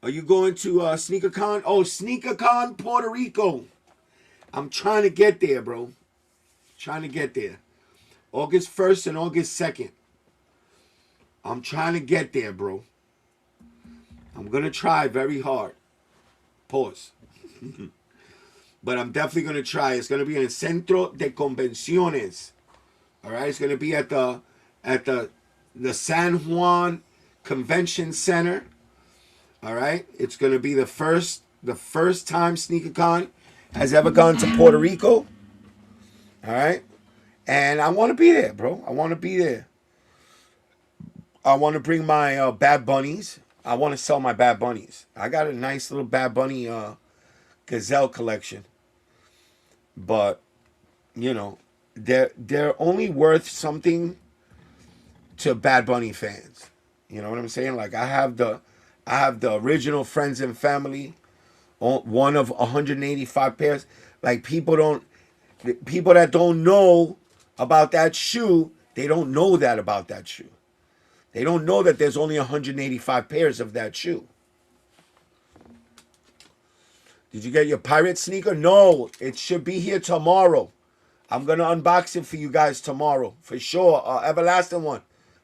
are you going to SneakerCon? Oh, SneakerCon Puerto Rico. I'm trying to get there, bro. Trying to get there. August 1st and August 2nd. I'm trying to get there, bro. I'm going to try very hard. Pause. But I'm definitely going to try. It's going to be in Centro de Convenciones. All right? It's going to be at the San Juan Convention Center. All right? It's going to be the first time SneakerCon has ever gone to Puerto Rico. All right? And I want to be there, bro. I want to be there. I want to bring my Bad Bunnies. I want to sell my Bad Bunnies. I got a nice little Bad Bunny Gazelle collection. But, you know, they're only worth something to Bad Bunny fans. You know what I'm saying? Like, I have the original Friends and Family, one of 185 pairs. Like, people that don't know about that shoe, they don't know that about that shoe. They don't know that there's only 185 pairs of that shoe. Did you get your pirate sneaker? No, it should be here tomorrow. I'm going to unbox it for you guys tomorrow. For sure. Everlasting one.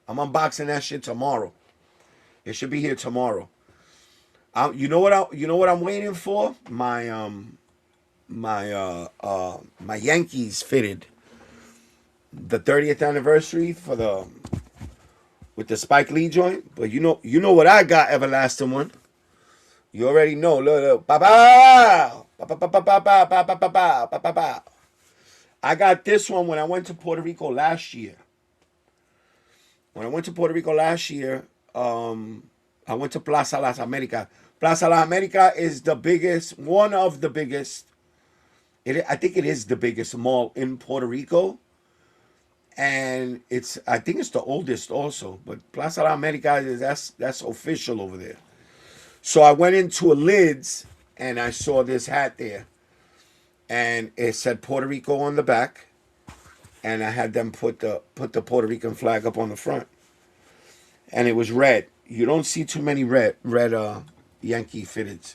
I'm unboxing that shit tomorrow. It should be here tomorrow. You know what I'm waiting for? My Yankees fitted. The 30th anniversary with the Spike Lee joint. But you know what I got, Everlasting one. You already know. Look. I got this one when I went to Puerto Rico last year. I went to Plaza Las Americas. Plaza Las Americas is the biggest, one of the biggest. I think it is the biggest mall in Puerto Rico. And I think it's the oldest also. But Plaza Las Americas, that's official over there. So I went into a Lids and I saw this hat there. And it said Puerto Rico on the back. And I had them put the Puerto Rican flag up on the front. And it was red. You don't see too many red Yankee fitteds.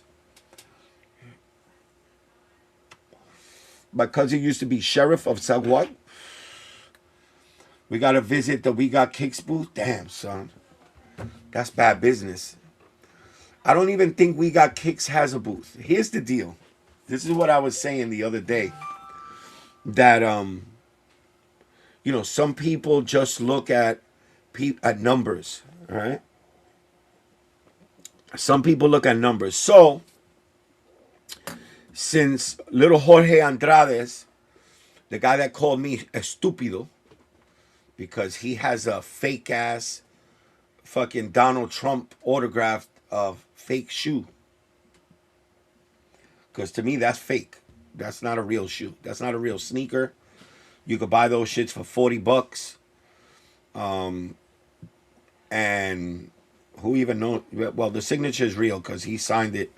My cousin used to be sheriff of Saguat. We got to visit the We Got Kicks booth. Damn, son. That's bad business. I don't even think We Got Kicks has a booth. Here's the deal. This is what I was saying the other day. That, some people just look at numbers, all right? Some people look at numbers. So, since little Jorge Andrades, the guy that called me estúpido, because he has a fake ass fucking Donald Trump autographed fake shoe. Because to me, that's fake. That's not a real shoe. That's not a real sneaker. You could buy those shits for $40. And who even knows? Well, the signature is real because he signed it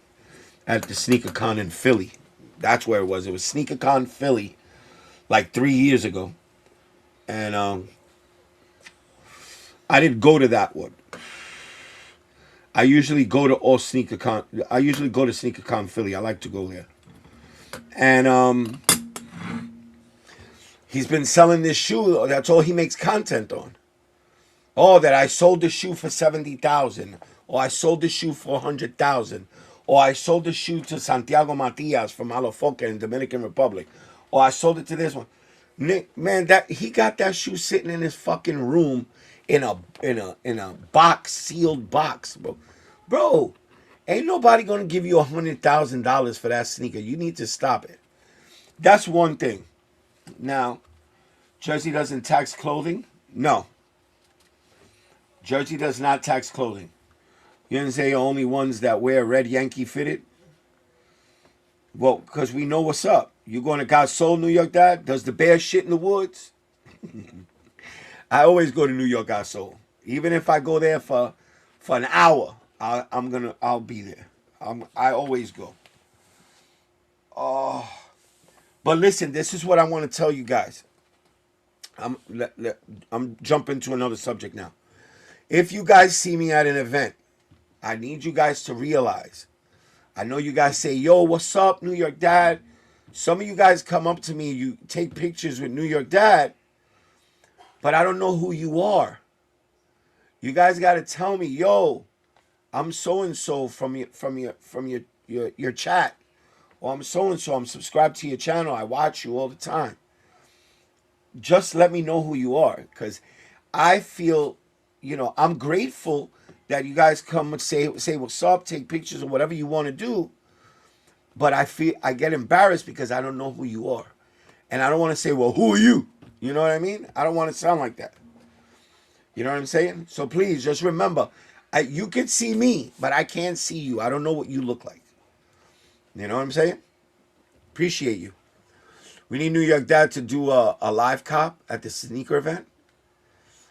at the Sneaker Con in Philly. That's where it was. It was Sneaker Con Philly like 3 years ago. And I didn't go to that one. I usually go to all Sneaker Con. I usually go to Sneaker Con Philly. I like to go there. And he's been selling this shoe. That's all he makes content on. Oh, that I sold the shoe for $70,000, or I sold the shoe for $100,000, or I sold the shoe to Santiago Matias from Alafoca in Dominican Republic, or I sold it to this one. Nick, man, that he got that shoe sitting in his fucking room in a box, sealed box, bro. Bro, ain't nobody gonna give you $100,000 for that sneaker. You need to stop it. That's one thing. Now, Jersey doesn't tax clothing? No. Jersey does not tax clothing. You didn't say only ones that wear red Yankee fitted? Well, because we know what's up. You going to Gasol, New York, Dad? Does the bear shit in the woods? I always go to New York Gasol. Even if I go there for an hour, I'll be there. I always go. Oh, but listen, this is what I want to tell you guys. I'm jumping to another subject now. If you guys see me at an event, I need you guys to realize. I know you guys say, yo, what's up, New York Dad? Some of you guys come up to me, you take pictures with New York Dad, but I don't know who you are. You guys got to tell me, yo, I'm so-and-so from your chat. Or I'm so-and-so, I'm subscribed to your channel, I watch you all the time. Just let me know who you are, because I feel, I'm grateful that you guys come and say what's up, take pictures or whatever you want to do. But I get embarrassed because I don't know who you are. And I don't want to say, well, who are you? You know what I mean? I don't want to sound like that. You know what I'm saying? So please just remember, you can see me, but I can't see you. I don't know what you look like. You know what I'm saying? Appreciate you. We need New York Dad to do a live cop at the sneaker event.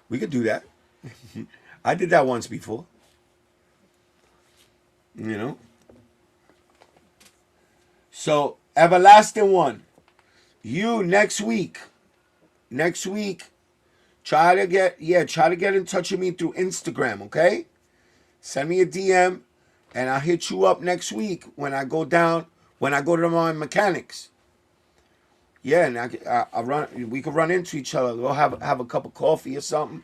We could do that. I did that once before. So, everlasting one. You next week, try to get in touch with me through Instagram, okay? Send me a DM, and I'll hit you up next week when I go to my mechanics. Yeah, and we could run into each other. We'll have a cup of coffee or something.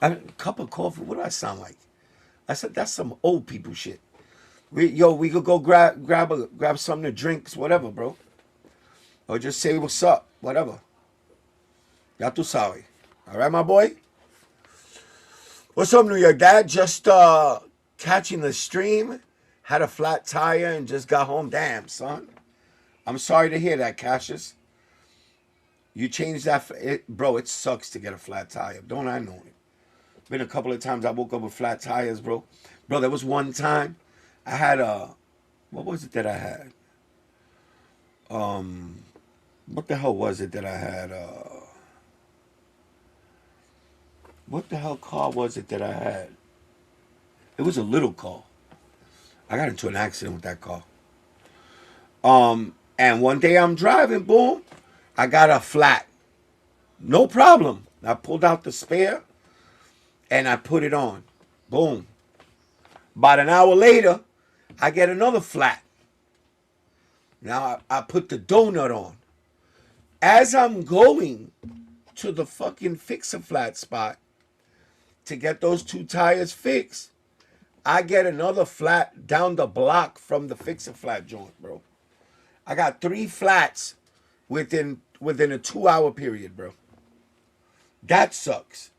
A cup of coffee? What do I sound like? I said that's some old people shit. We could go grab something to drink, whatever, bro. Or just say what's up, whatever. Ya tu sabes. All right, my boy? What's up, New York Dad? Just catching the stream. Had a flat tire and just got home. Damn, son. I'm sorry to hear that, Cassius. You changed that. Bro, it sucks to get a flat tire. Don't I know it? Been a couple of times I woke up with flat tires, bro. Bro, there was one time I had what was it that I had? What the hell was it that I had? What the hell car was it that I had? It was a little car. I got into an accident with that car. And one day I'm driving, boom, I got a flat. No problem. I pulled out the spare and I put it on. Boom. About an hour later, I get another flat. Now I put the donut on. As I'm going to the fucking fix-a-flat spot to get those two tires fixed, I get another flat down the block from the fix-a-flat joint, bro. I got 3 flats within a 2-hour period, bro. That sucks.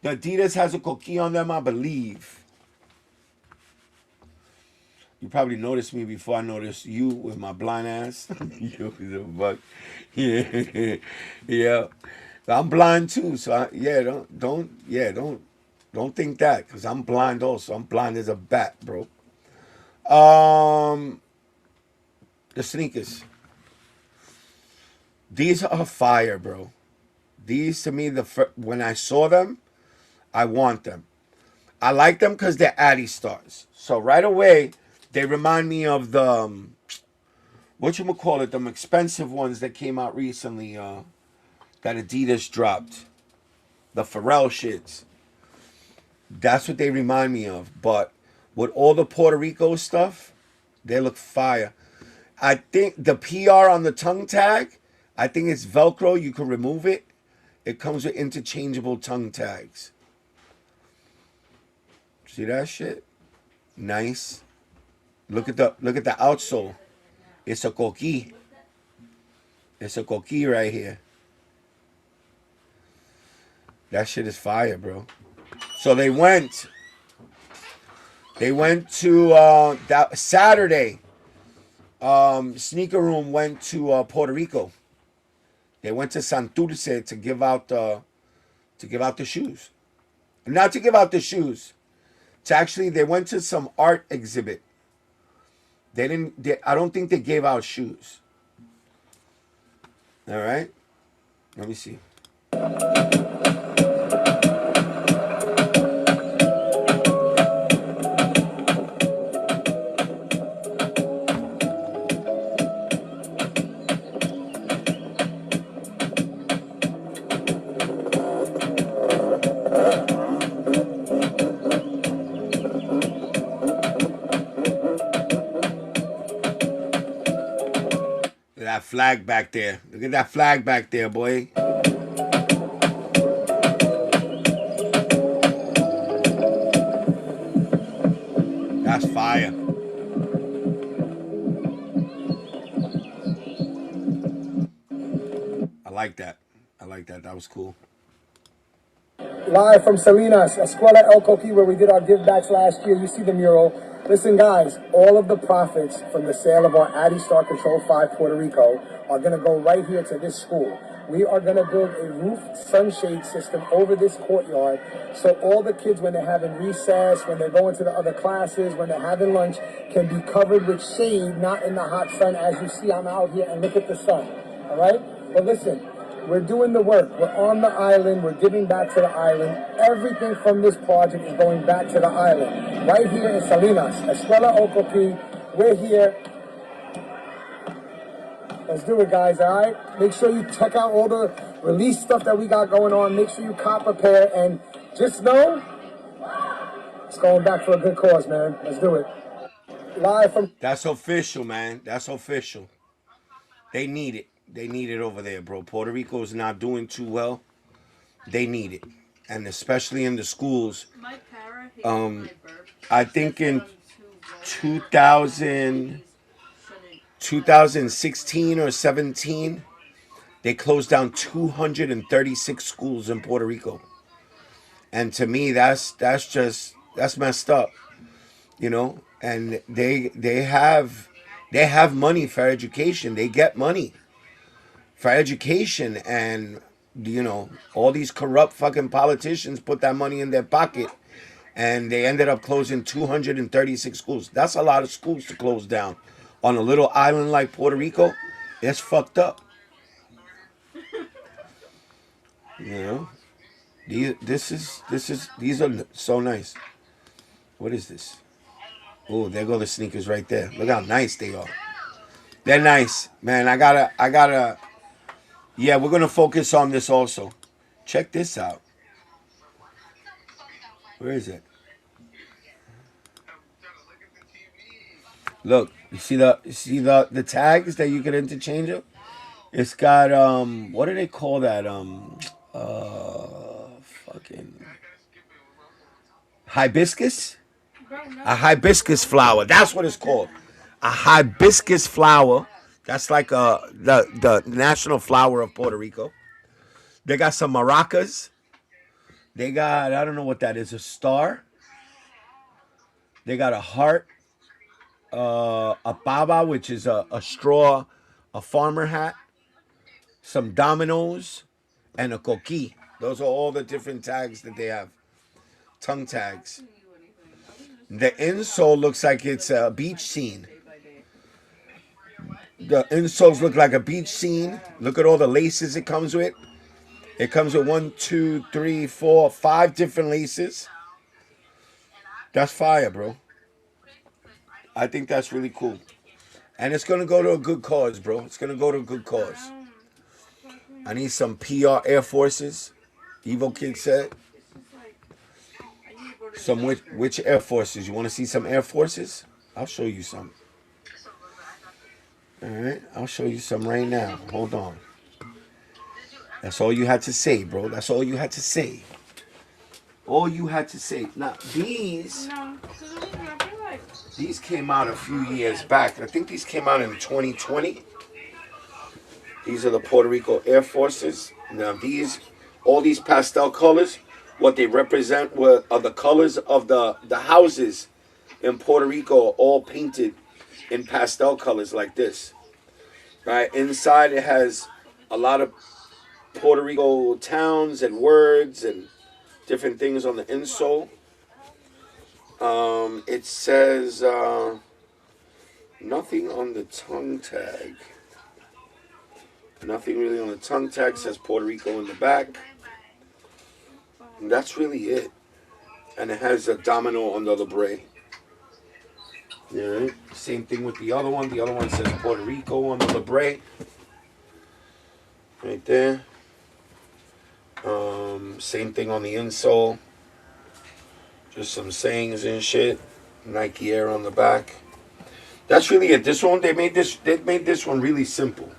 The Adidas has a coquille on them, I believe. You probably noticed me before I noticed you with my blind ass. You was a buck. Yeah, yeah. I'm blind too, so don't think that, because I'm blind also. I'm blind as a bat, bro. The sneakers. These are fire, bro. These to me, when I saw them, I want them. I like them because they're Addy stars. So right away, they remind me of the whatchamacallit, them expensive ones that came out recently. That Adidas dropped. The Pharrell shits. That's what they remind me of. But with all the Puerto Rico stuff, they look fire. I think the PR on the tongue tag, I think it's Velcro. You can remove it. It comes with interchangeable tongue tags. See that shit? Nice. Look at the outsole. It's a coquille. It's a coquille right here. That shit is fire, bro. So they went to that Saturday. Sneaker Room went to Puerto Rico. They went to Santurce to give out the shoes. Not to give out the shoes. They went to some art exhibit. I don't think they gave out shoes. All right. Let me see. That flag back there. Look at that flag back there, boy. That's fire. I like that. That was cool. Live from Salinas, Escuela El Coqui, where we did our give backs last year. You see the mural. Listen, guys, all of the profits from the sale of our Addy Star Control 5 Puerto Rico are going to go right here to this school. We are going to build a roof sunshade system over this courtyard, so all the kids, when they're having recess, when they're going to the other classes, when they're having lunch, can be covered with shade, not in the hot sun. As you see, I'm out here, and look at the sun, all right? But listen, we're doing the work. We're on the island. We're giving back to the island. Everything from this project is going back to the island. Right here in Salinas, Escuela Ocopi. We're here. Let's do it, guys, all right? Make sure you check out all the release stuff that we got going on. Make sure you cop a pair. And just know, it's going back for a good cause, man. Let's do it. Live from... That's official, man. That's official. They need it. They need it over there, bro. Puerto Rico is not doing too well. They need it. And especially in the schools. I think in 2016 or 17, they closed down 236 schools in Puerto Rico. And to me, that's messed up. You know? And they have money for education. They get money for education, and you know, all these corrupt fucking politicians put that money in their pocket, and they ended up closing 236 schools. That's a lot of schools to close down on a little island like Puerto Rico. It's fucked up. You know, these are so nice. What is this? Oh, there go the sneakers right there. Look how nice they are. They're nice, man. I gotta. Yeah, we're going to focus on this also. Check this out. Where is it? Look, you see the tags that you can interchange them? It's got what do they call that? Fucking hibiscus? A hibiscus flower. That's what it's called. A hibiscus flower. That's like the national flower of Puerto Rico. They got some maracas. They got, I don't know what that is, a star. They got a heart. a baba, which is a straw, a farmer hat, some dominoes, and a coqui. Those are all the different tags that they have. Tongue tags. The insole looks like it's a beach scene. The insoles look like a beach scene. Look at all the laces it comes with. It comes with 1, 2, 3, 4, 5 different laces. That's fire, bro. I think that's really cool. And it's going to go to a good cause, bro. It's going to go to a good cause. I need some PR Air Forces. Evo Kid said. Some which Air Forces? You want to see some Air Forces? I'll show you some. All right, I'll show you some right now. Hold on. That's all you had to say, bro. That's all you had to say. All you had to say. Now, these came out a few years back. I think these came out in 2020. These are the Puerto Rico Air Forces. Now, all these pastel colors, what they represent are the colors of the houses in Puerto Rico, are all painted in pastel colors like this. Right? Inside it has a lot of Puerto Rico towns and words and different things on the insole. It says nothing on the tongue tag. Nothing really on the tongue tag. Says Puerto Rico in the back. And that's really it. And it has a domino on the libre. Yeah. Same thing with the other one. The other one says Puerto Rico on the libre. Right there. Same thing on the insole. Just some sayings and shit. Nike Air on the back. That's really it. This one, they made this one really simple.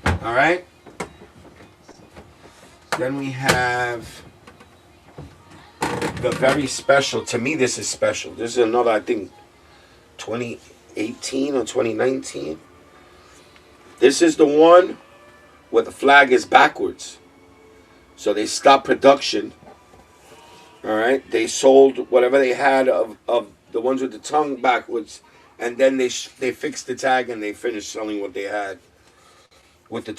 All right. Then we have the very special. To me, this is special. This is another, I think, 2018 or 2019. This is the one where the flag is backwards. So they stopped production. All right. They sold whatever they had of the ones with the tongue backwards. And then they fixed the tag and they finished selling what they had with the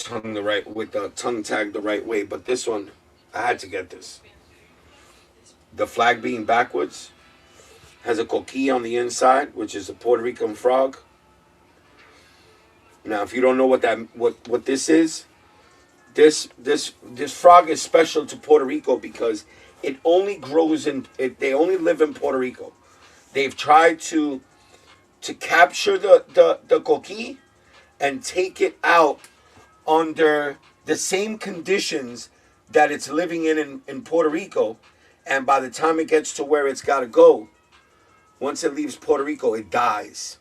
tongue tag the right way. But this one, I had to get this. The flag being backwards has a coquille on the inside, which is a Puerto Rican frog. Now, if you don't know what this is, this frog is special to Puerto Rico because it only grows they only live in Puerto Rico. They've tried to capture the coquille and take it out under the same conditions that it's living in Puerto Rico. And by the time it gets to where it's got to go, once it leaves Puerto Rico, it dies.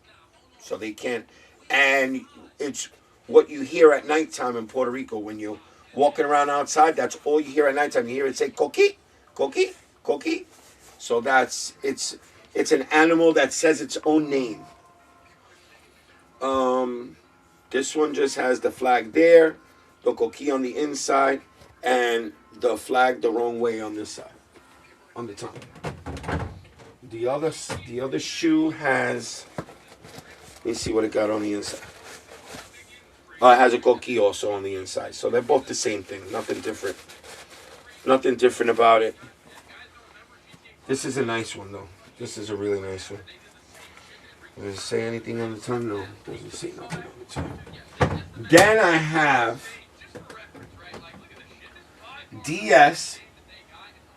So they can't. And it's what you hear at nighttime in Puerto Rico when you're walking around outside. That's all you hear at nighttime. You hear it say coquille, coquille, coquille. So it's an animal that says its own name. This one just has the flag there, the coquille on the inside, and the flag the wrong way on this side, on the tongue. The other shoe has, let me see what it got on the inside. It has a coquille also on the inside. So they're both the same thing. Nothing different. Nothing different about it. This is a nice one though. This is a really nice one. Does it say anything on the tongue? No. Doesn't say nothing on the tongue. Then I have DS.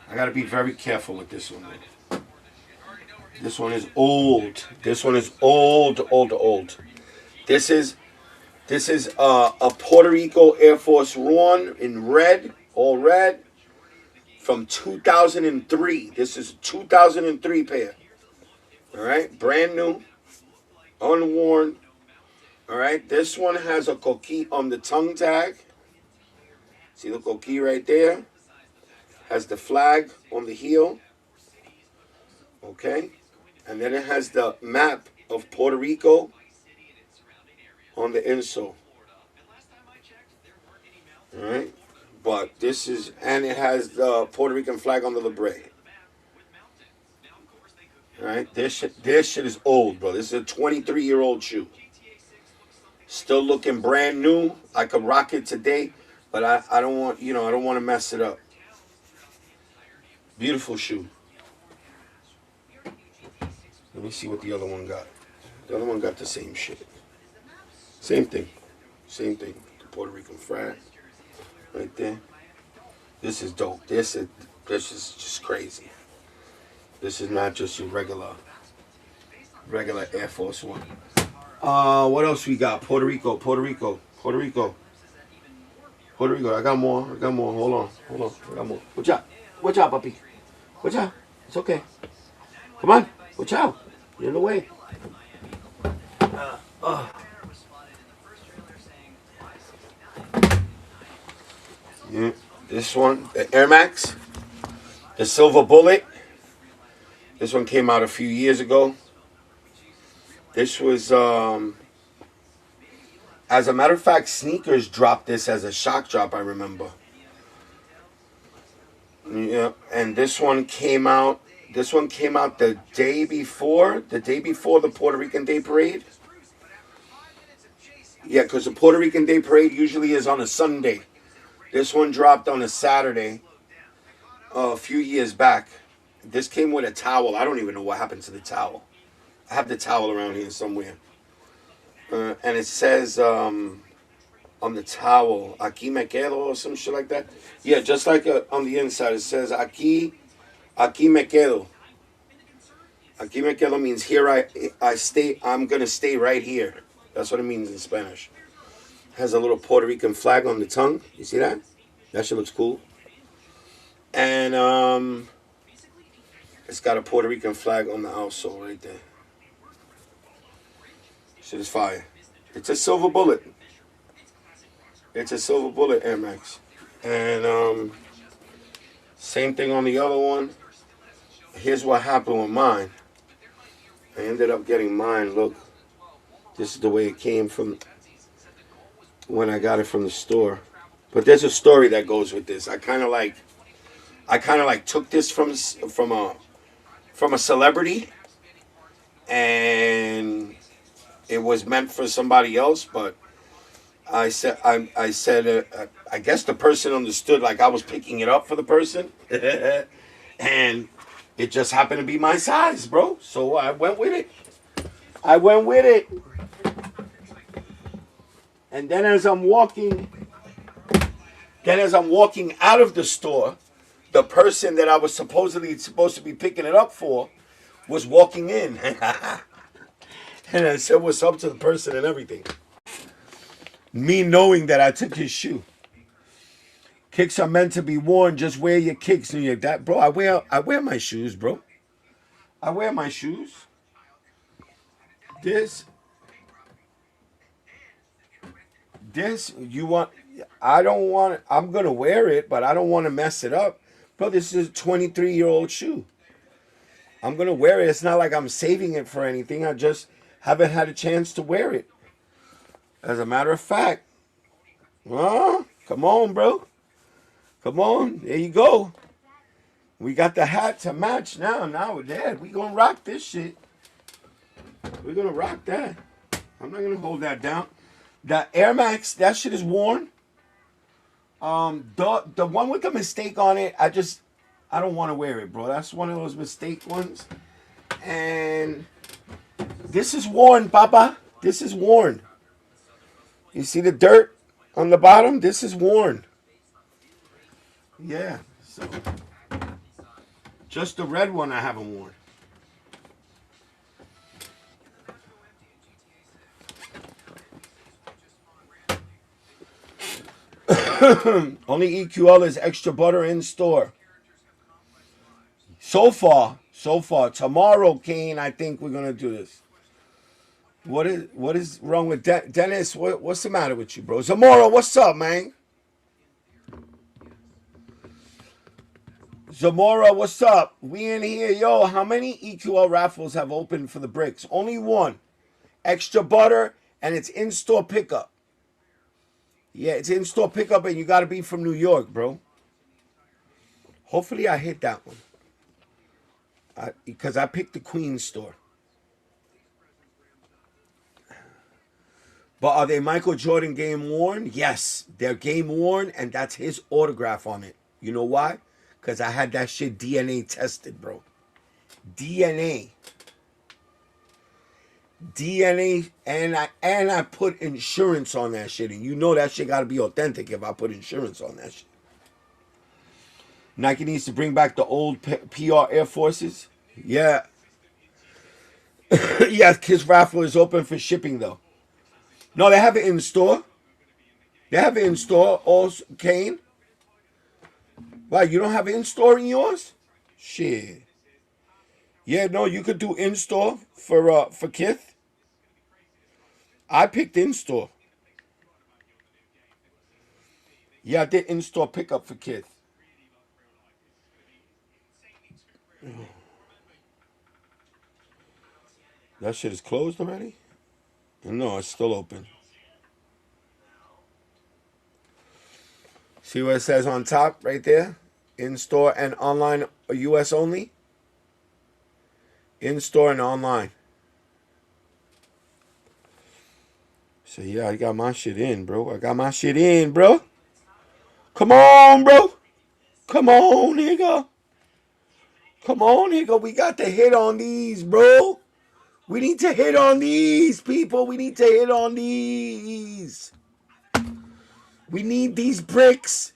I gotta be very careful with this one though. This one is old. This one is old. This is a Puerto Rico Air Force One in red, all red, from 2003. This is a 2003 pair. All right, brand new, unworn. All right, this one has a coquille on the tongue tag. See the coquille right there? Has the flag on the heel. Okay, and then it has the map of Puerto Rico on the insole. All right, but this is, and it has the Puerto Rican flag on the libre. All right, this shit is old, bro. This is a 23-year-old shoe. Still looking brand new. I could rock it today, but I don't want, I don't want to mess it up. Beautiful shoe. Let me see what the other one got. The other one got the same shit. Same thing. Same thing. The Puerto Rican flag. Right there. This is dope. This is just crazy. This is not just your regular Air Force One. What else we got? Puerto Rico. I got more. Hold on. I got more. Watch out, puppy. Watch out. It's okay. Come on. Watch out. You're in the way. Yeah. This one, the Air Max, the Silver Bullet. This one came out a few years ago. This was, as a matter of fact, Sneakers dropped this as a shock drop, I remember. Yeah, and this one came out the day before the Puerto Rican Day Parade. Yeah, because the Puerto Rican Day Parade usually is on a Sunday. This one dropped on a Saturday a few years back. This came with a towel. I don't even know what happened to the towel. I have the towel around here somewhere. And it says on the towel, aquí me quedo or some shit like that. Yeah, just like on the inside, it says aquí me quedo. Aquí me quedo means here I stay. I'm going to stay right here. That's what it means in Spanish. Has a little Puerto Rican flag on the tongue. You see that? That shit looks cool. And it's got a Puerto Rican flag on the outsole right there. Shit is fire. It's a Silver Bullet. It's a Silver Bullet Air Max. And same thing on the other one. Here's what happened with mine. I ended up getting mine. Look, this is the way it came from when I got it from the store. But there's a story that goes with this. I kind of like took this from a celebrity, and it was meant for somebody else. But I said I guess the person understood, like I was picking it up for the person, and it just happened to be my size, bro. So I went with it. And then as I'm walking out of the store, the person that I was supposed to be picking it up for was walking in. And I said what's up to the person and everything. Me knowing that I took his shoe. Kicks are meant to be worn. Just wear your kicks and your that, bro. I wear my shoes, bro. I wear my shoes. This you want? I don't want. I'm gonna wear it, but I don't want to mess it up, bro. This is a 23-year-old shoe. I'm gonna wear it. It's not like I'm saving it for anything. I just haven't had a chance to wear it. As a matter of fact, come on, bro. Come on, there you go. We got the hat to match now. Now we're dead. We gonna rock this shit. We're gonna rock that. I'm not gonna hold that down. The Air Max, that shit is worn. The one with the mistake on it, I don't want to wear it, bro. That's one of those mistake ones. And this is worn, Papa. This is worn. You see the dirt on the bottom? This is worn. Yeah, so just the red one I haven't worn. Only EQL is extra butter in store. So far. Tomorrow, Kane, I think we're gonna do this. What is wrong with Dennis? What's the matter with you, bro? Zamora, what's up, man? Zamora, what's up? We in here. Yo, how many EQL raffles have opened for the bricks? Only one. Extra butter, and it's in-store pickup. Yeah, it's in-store pickup, and you got to be from New York, bro. Hopefully I hit that one. Because I picked the Queen store. But are they Michael Jordan game worn? Yes, they're game worn, and that's his autograph on it. You know why? Because I had that shit DNA tested, bro. DNA, and I put insurance on that shit, and you know that shit got to be authentic if I put insurance on that shit. Nike needs to bring back the old PR Air Forces. Yeah. Yes, Kiss Raffle is open for shipping, though. No, they have it in store. They have it in store, also, Kane. Why, you don't have it in store in yours? Shit. Yeah, no, you could do in store for Kith. I picked in store. Yeah, I did in store pickup for Kith. That shit is closed already? No, it's still open. See what it says on top right there? In-store and online, US only? In-store and online. So yeah, I got my shit in, bro. I got my shit in, bro. Come on, bro. Come on, nigga. Come on, nigga. We got to hit on these, bro. We need to hit on these, people. We need to hit on these. We need these bricks.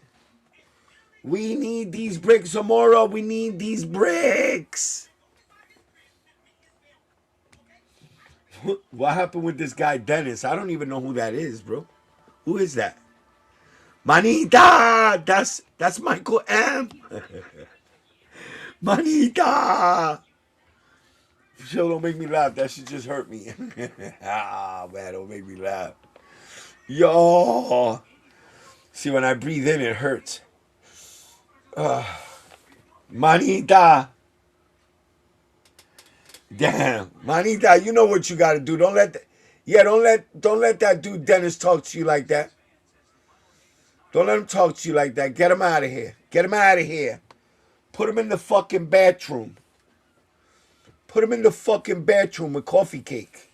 We need these bricks, Zamora. We need these bricks. What happened with this guy, Dennis? I don't even know who that is, bro. Who is that? Manita! That's Michael M. Manita! Sure, don't make me laugh. That shit just hurt me. Ah, man, don't make me laugh. Yo! See, when I breathe in, it hurts. Manita! Damn, Manita, you know what you gotta do. Don't let that dude Dennis talk to you like that. Don't let him talk to you like that. Get him out of here. Get him out of here. Put him in the fucking bathroom. Put him in the fucking bathroom with coffee cake.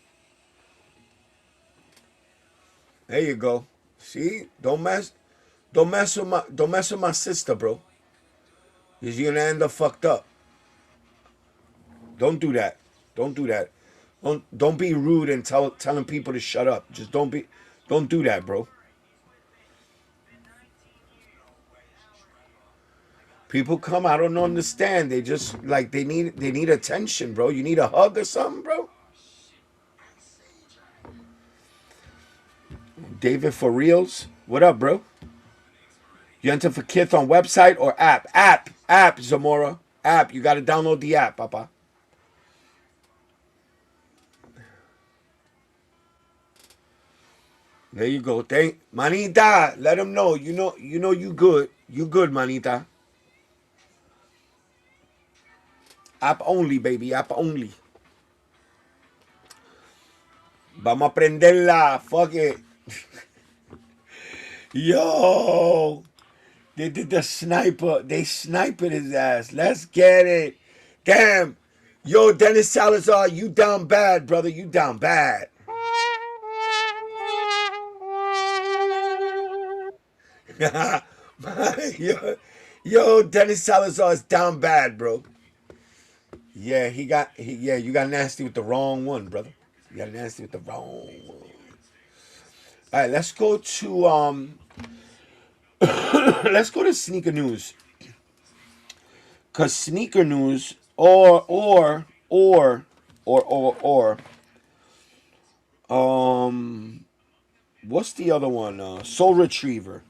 There you go. See? Don't mess with my sister, bro. Because you're gonna end up fucked up. Don't do that. Don't do that. Don't be rude and telling people to shut up. Just don't do that, bro. People come, I don't understand. They just like they need attention, bro. You need a hug or something, bro. David for reals. What up, bro? You enter for Kith on website or app? App, Zamora. App. You gotta download the app, papa. There you go. Thank Manita. Let him know. You know you good. You good, Manita. App only, baby. App only. Vamos a prenderla. Fuck it. Yo. They did the sniper. They sniped his ass. Let's get it. Damn. Yo, Dennis Salazar, you down bad, brother. You down bad. yo, Dennis Salazar is down bad, bro. Yeah, you got nasty with the wrong one, brother. You got nasty with the wrong one. All right, let's go to let's go to sneaker news. Cause sneaker news or what's the other one? Soul Retriever.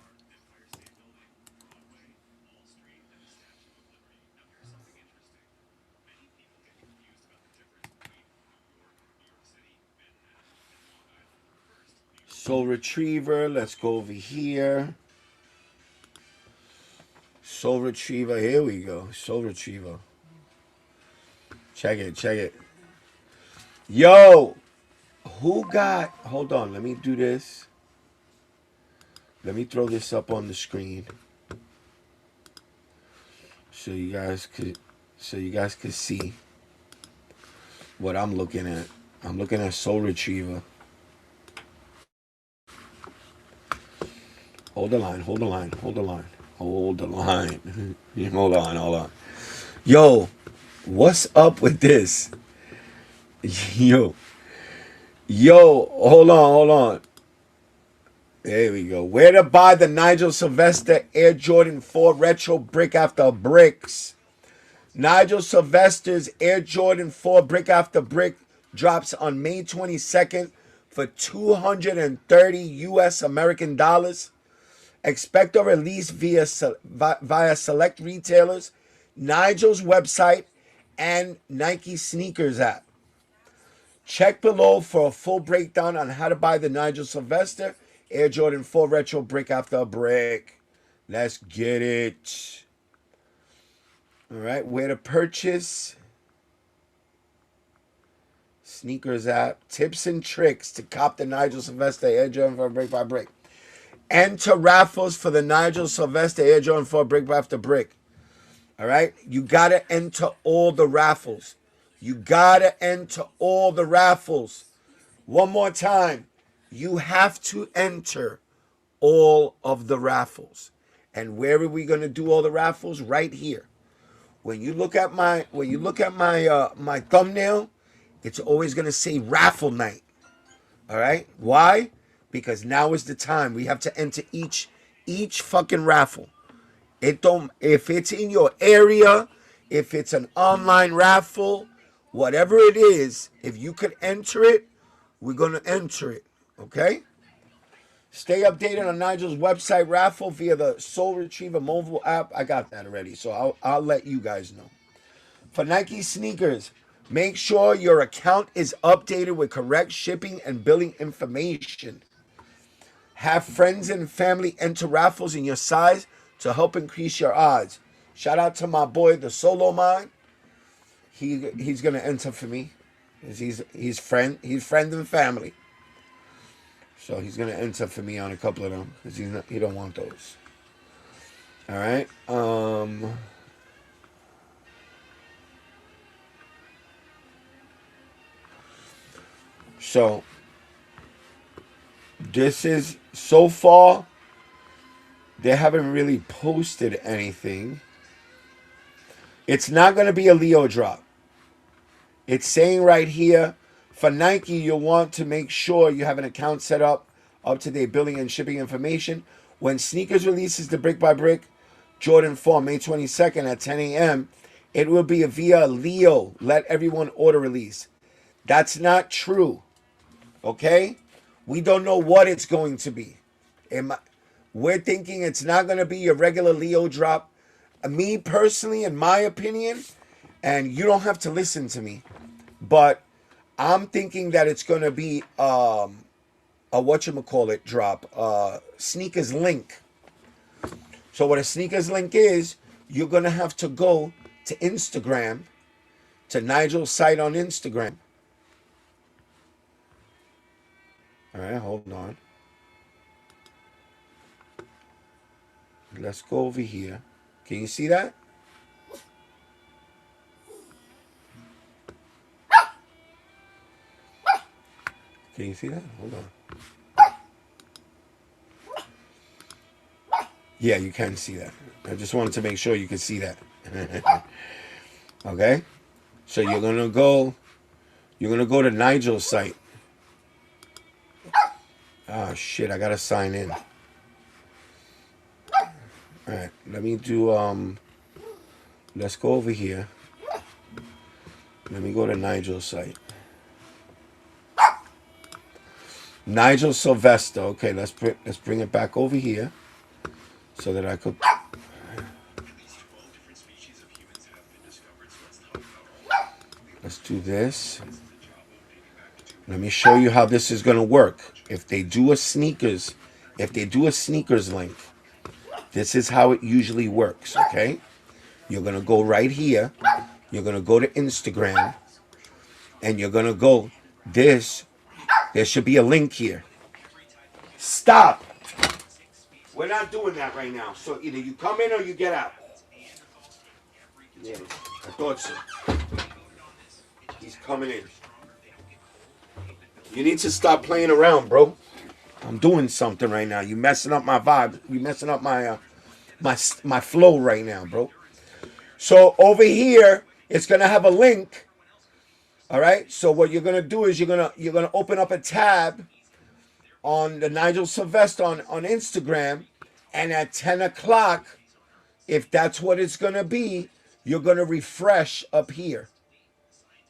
Soul Retriever. Let's go over here. Soul Retriever. Here we go. Soul Retriever. Check it. Yo, who got... Hold on. Let me do this. Let me throw this up on the screen. So you guys could see. what I'm looking at. I'm looking at Soul Retriever. Hold the line, hold the line, hold the line, hold the line. Hold on, hold on. Yo, what's up with this? Yo, hold on, hold on. There we go. Where to buy the Nigel Sylvester Air Jordan 4 Retro Brick After Bricks? Nigel Sylvester's Air Jordan 4 Brick After Brick drops on May 22nd for $230 US American dollars. Expect a release via select retailers, Nigel's website, and Nike sneakers app. Check below for a full breakdown on how to buy the Nigel Sylvester Air Jordan 4 Retro Brick After Brick. Let's get it. All right, where to purchase. Sneakers app. Tips and tricks to cop the Nigel Sylvester Air Jordan 4 Brick by Brick. Enter raffles for the Nigel Sylvester Air Jordan 4 Brick After Brick. All right? You got to enter all the raffles. You got to enter all the raffles. One more time. You have to enter all of the raffles. And where are we going to do all the raffles? Right here. When you look at my my thumbnail, it's always going to say raffle night. All right? Why? Because now is the time. We have to enter each fucking raffle. If it's in your area, if it's an online raffle, whatever it is, if you could enter it, we're gonna enter it. Okay? Stay updated on Nigel's website raffle via the Soul Retriever mobile app. I got that already, so I'll let you guys know. For Nike sneakers, make sure your account is updated with correct shipping and billing information. Have friends and family enter raffles in your size to help increase your odds. Shout out to my boy, the Solo Man. He's gonna enter for me. He's friend and family. So he's gonna enter for me on a couple of them because he don't want those. All right. So this is, so far, they haven't really posted anything. It's not going to be a Leo drop. It's saying right here, for Nike, you'll want to make sure you have an account set up to date billing and shipping information. When Sneakers releases the Brick by Brick Jordan 4 May 22nd at 10 a.m., it will be via Leo. Let everyone order release. That's not true. Okay? We don't know what it's going to be. We're thinking it's not going to be your regular Leo drop. Me personally, in my opinion, and you don't have to listen to me, but I'm thinking that it's going to be a whatchamacallit drop, sneakers link. So what a sneakers link is, you're going to have to go to Instagram, to Nigel's site on Instagram. All right, hold on. Let's go over here. Can you see that? Can you see that? Hold on. Yeah, you can see that. I just wanted to make sure you can see that. Okay? So you're gonna go to Nigel's site. Oh shit, I gotta sign in. Alright, let me do let's go over here. Let me go to Nigel's site. Nigel Sylvester. Okay, let's bring it back over here so that I could. Let's do this. Let me show you how this is gonna work. If they do a sneakers link, this is how it usually works. Okay, you're gonna go right here. You're gonna go to Instagram, and you're gonna go this. There should be a link here. Stop. We're not doing that right now. So either you come in or you get out. Yeah, I thought so. He's coming in. You need to stop playing around, bro. I'm doing something right now. You messing up my vibe. You messing up my my flow right now, bro. So over here, it's gonna have a link. All right. So what you're gonna do is you're gonna open up a tab on the Nigel Sylvester on Instagram, and at 10 o'clock, if that's what it's gonna be, you're gonna refresh up here.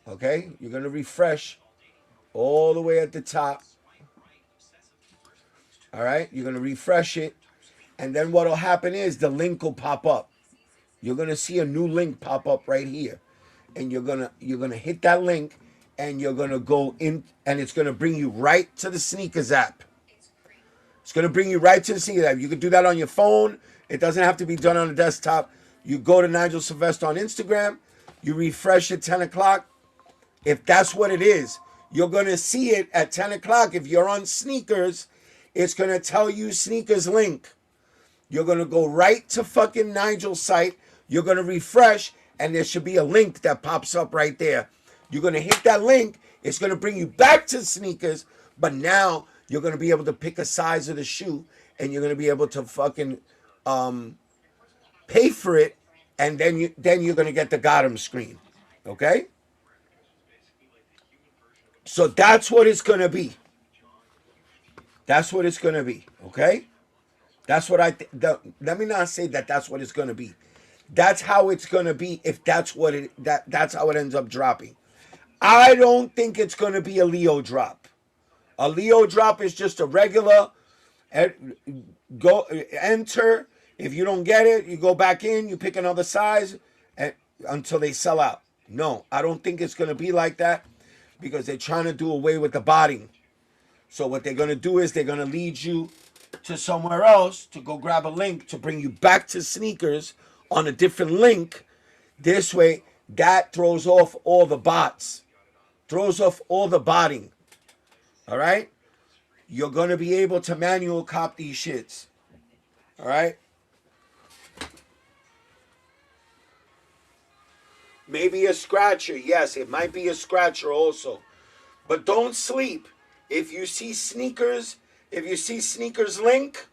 Okay, you're gonna refresh all the way at the top. All right, you're gonna refresh it, and then what'll happen is the link will pop up. You're gonna see a new link pop up right here, and you're gonna hit that link, and you're gonna go in, and it's gonna bring you right to the Sneakers app. It's gonna bring you right to the Sneakers app. You can do that on your phone. It doesn't have to be done on the desktop. You go to Nigel Sylvester on Instagram. You refresh at 10 o'clock. If that's what it is, you're going to see it at 10 o'clock. If you're on Sneakers, it's going to tell you Sneakers link. You're going to go right to fucking Nigel's site. You're going to refresh, and there should be a link that pops up right there. You're going to hit that link. It's going to bring you back to Sneakers, but now you're going to be able to pick a size of the shoe, and you're going to be able to fucking pay for it, and then you're going to get the got 'em screen. Okay? So that's what it's going to be. That's what it's going to be, okay? That's what let me not say that that's what it's going to be. That's how it's going to be if that's what that's how it ends up dropping. I don't think it's going to be a Leo drop. A Leo drop is just a regular go enter. If you don't get it, you go back in, you pick another size until they sell out. No, I don't think it's going to be like that, because they're trying to do away with the botting. So what they're going to do is they're going to lead you to somewhere else to go grab a link to bring you back to Sneakers on a different link. This way, that throws off all the bots. Throws off all the botting. All right? You're going to be able to manual cop these shits. All right? Maybe a scratcher. Yes, it might be a scratcher also. But don't sleep. If you see Sneakers link,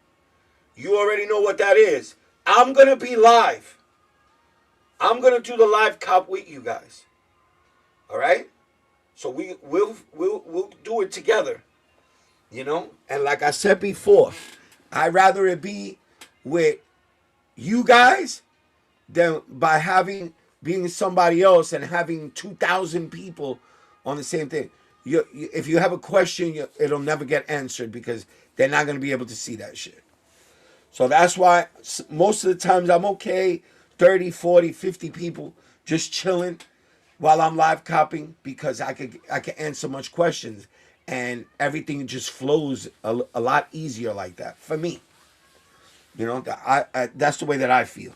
you already know what that is. I'm going to be live. I'm going to do the live cop with you guys. All right? So we'll do it together. You know? And like I said before, I'd rather it be with you guys than by being somebody else and having 2,000 people on the same thing. If you have a question, it'll never get answered because they're not going to be able to see that shit. So that's why most of the times I'm okay, 30, 40, 50 people just chilling while I'm live copying, because I can answer much questions and everything just flows a lot easier like that for me. You know, that's the way that I feel.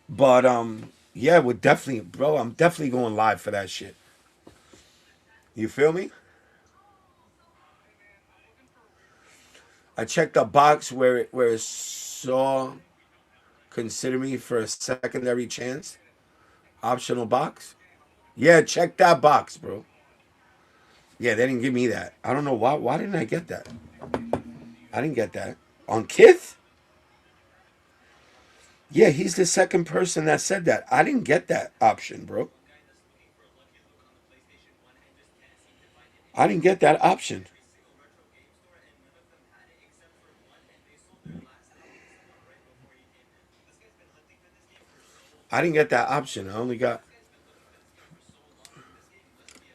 But yeah, I'm definitely going live for that shit. You feel me? I checked the box where it saw consider me for a secondary chance. Optional box. Yeah, check that box, bro. Yeah, they didn't give me that. I don't know why. Why didn't I get that? I didn't get that. On Kith? Yeah, he's the second person that said that. I didn't get that option, bro. I didn't get that option. I didn't get that option. I only got...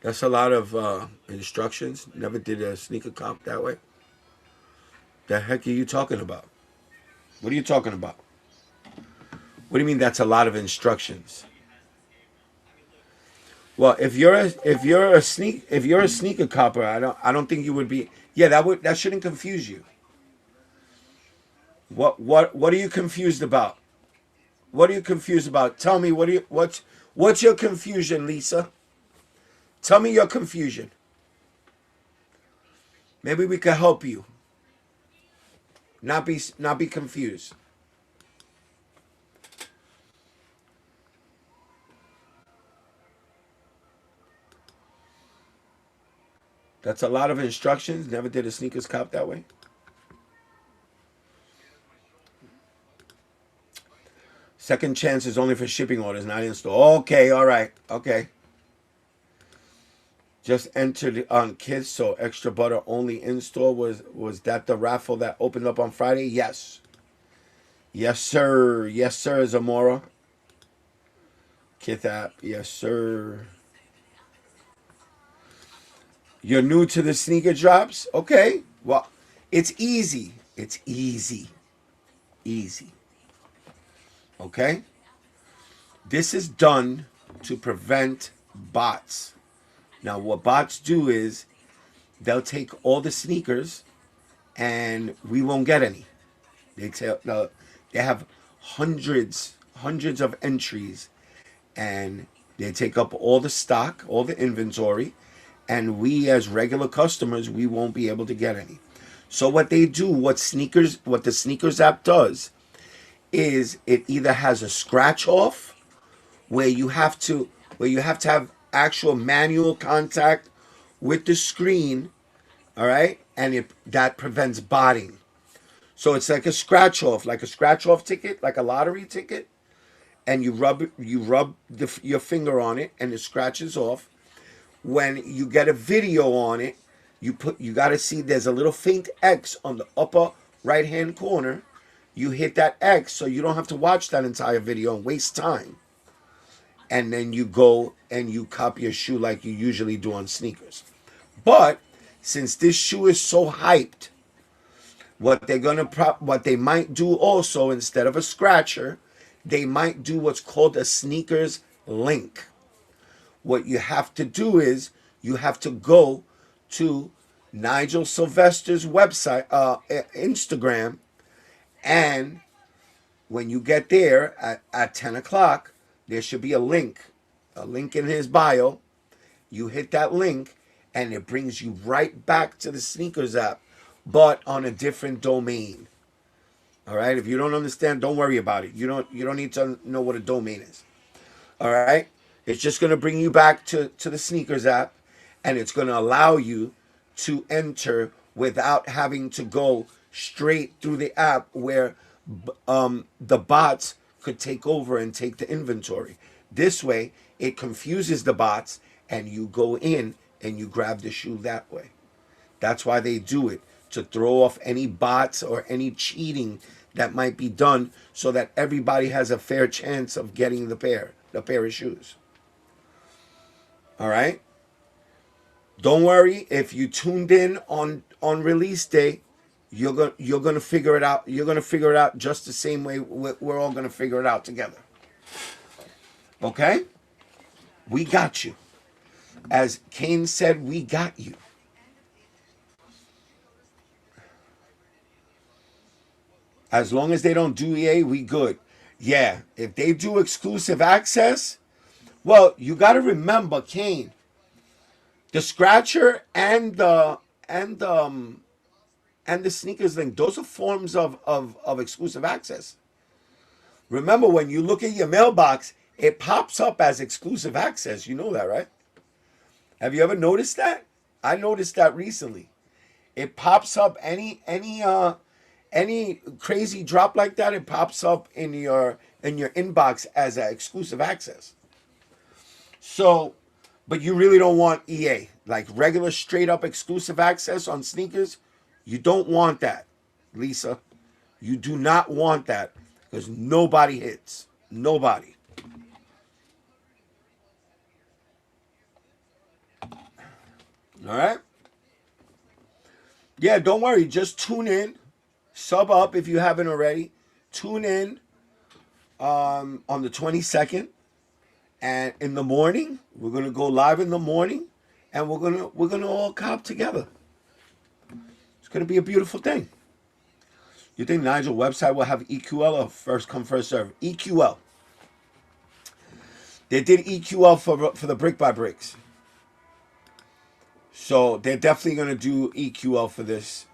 That's a lot of instructions. Never did a sneaker comp that way. The heck are you talking about? What are you talking about? What do you mean that's a lot of instructions? Well, if you're a sneaker copper, I don't think you would be. Yeah, that shouldn't confuse you. What are you confused about? What are you confused about? Tell me what's your confusion, Lisa? Tell me your confusion. Maybe we can help you. Not be confused. That's a lot of instructions. Never did a sneakers cop that way. Second chance is only for shipping orders, not in store. Okay, all right. Okay. Just entered on kids, so extra butter only in store. Was that the raffle that opened up on Friday? Yes. Yes, sir. Yes, sir, Zamora. Kith app. Yes, sir. You're new to the sneaker drops? Okay. Well, it's easy. It's easy. Easy. Okay? This is done to prevent bots. Now, what bots do is they'll take all the sneakers and we won't get any. They have hundreds of entries, and they take up all the stock, all the inventory, and we as regular customers, we won't be able to get any. So what they do, what the sneakers app does, is it either has a scratch off where you have to have actual manual contact with the screen, all right, and that prevents botting. So it's like a scratch off ticket, like a lottery ticket, and you rub your finger on it, and it scratches off. When you get a video on it, you got to see there's a little faint X on the upper right hand corner. You hit that X so you don't have to watch that entire video and waste time. And then you go and you copy a shoe like you usually do on sneakers. But since this shoe is so hyped, what they might do also, instead of a scratcher, they might do what's called a sneakers link. What you have to do is you have to go to Nigel Sylvester's website, Instagram, and when you get there at 10 o'clock, there should be a link in his bio. You hit that link, and it brings you right back to the sneakers app, but on a different domain. All right? If you don't understand, don't worry about it. You don't need to know what a domain is. All right? It's just going to bring you back to the sneakers app, and it's going to allow you to enter without having to go straight through the app where the bots could take over and take the inventory. This way, it confuses the bots, and you go in and you grab the shoe that way. That's why they do it, to throw off any bots or any cheating that might be done, so that everybody has a fair chance of getting the pair of shoes. All right? Don't worry, if you tuned in on release day, you're going to figure it out. You're going to figure it out just the same way we're all going to figure it out together. Okay? We got you. As Kane said, we got you. As long as they don't do EA, we good. Yeah, if they do exclusive access, well, you got to remember, Kane, the scratcher and the sneakers link, those are forms of exclusive access. Remember, when you look at your mailbox, it pops up as exclusive access. You know that, right? Have you ever noticed that? I noticed that recently. It pops up any crazy drop like that. It pops up in your inbox as an exclusive access. So, but you really don't want EA, like regular straight up exclusive access on sneakers. You don't want that, Lisa. You do not want that, because nobody hits. Nobody. All right? Yeah, don't worry. Just tune in. Sub up if you haven't already. Tune in on the 22nd. And in the morning, we're going to go live in the morning. And we're gonna all cop together. It's going to be a beautiful thing. You think Nigel website will have EQL or first come, first serve? EQL. They did EQL for the brick by bricks. So they're definitely going to do EQL for this.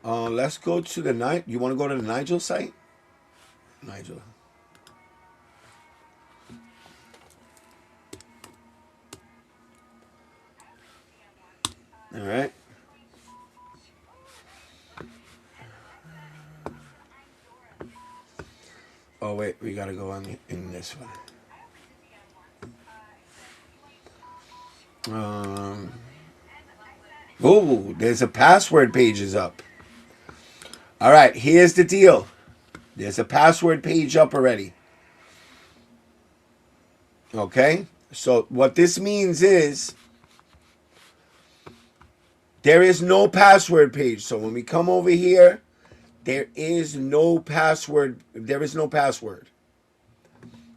Let's go to the You want to go to the Nigel site? Nigel. All right. Oh wait, we gotta go on in this one. Oh, there's a password page is up. All right, here's the deal. There's a password page up already. Okay, so what this means is there is no password page. So when we come over here, there is no password. There is no password.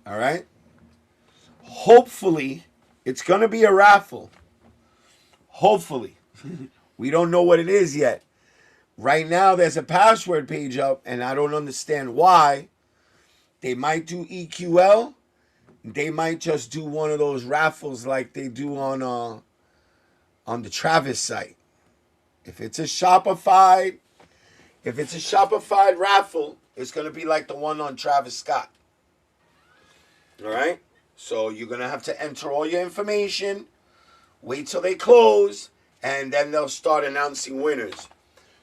All right. Hopefully, it's going to be a raffle. Hopefully. We don't know what it is yet. Right now, there's a password page up, and I don't understand why. They might do EQL. They might just do one of those raffles like they do on the Travis site. If it's a Shopify raffle, it's going to be like the one on Travis Scott. All right? So you're going to have to enter all your information, wait till they close, and then they'll start announcing winners.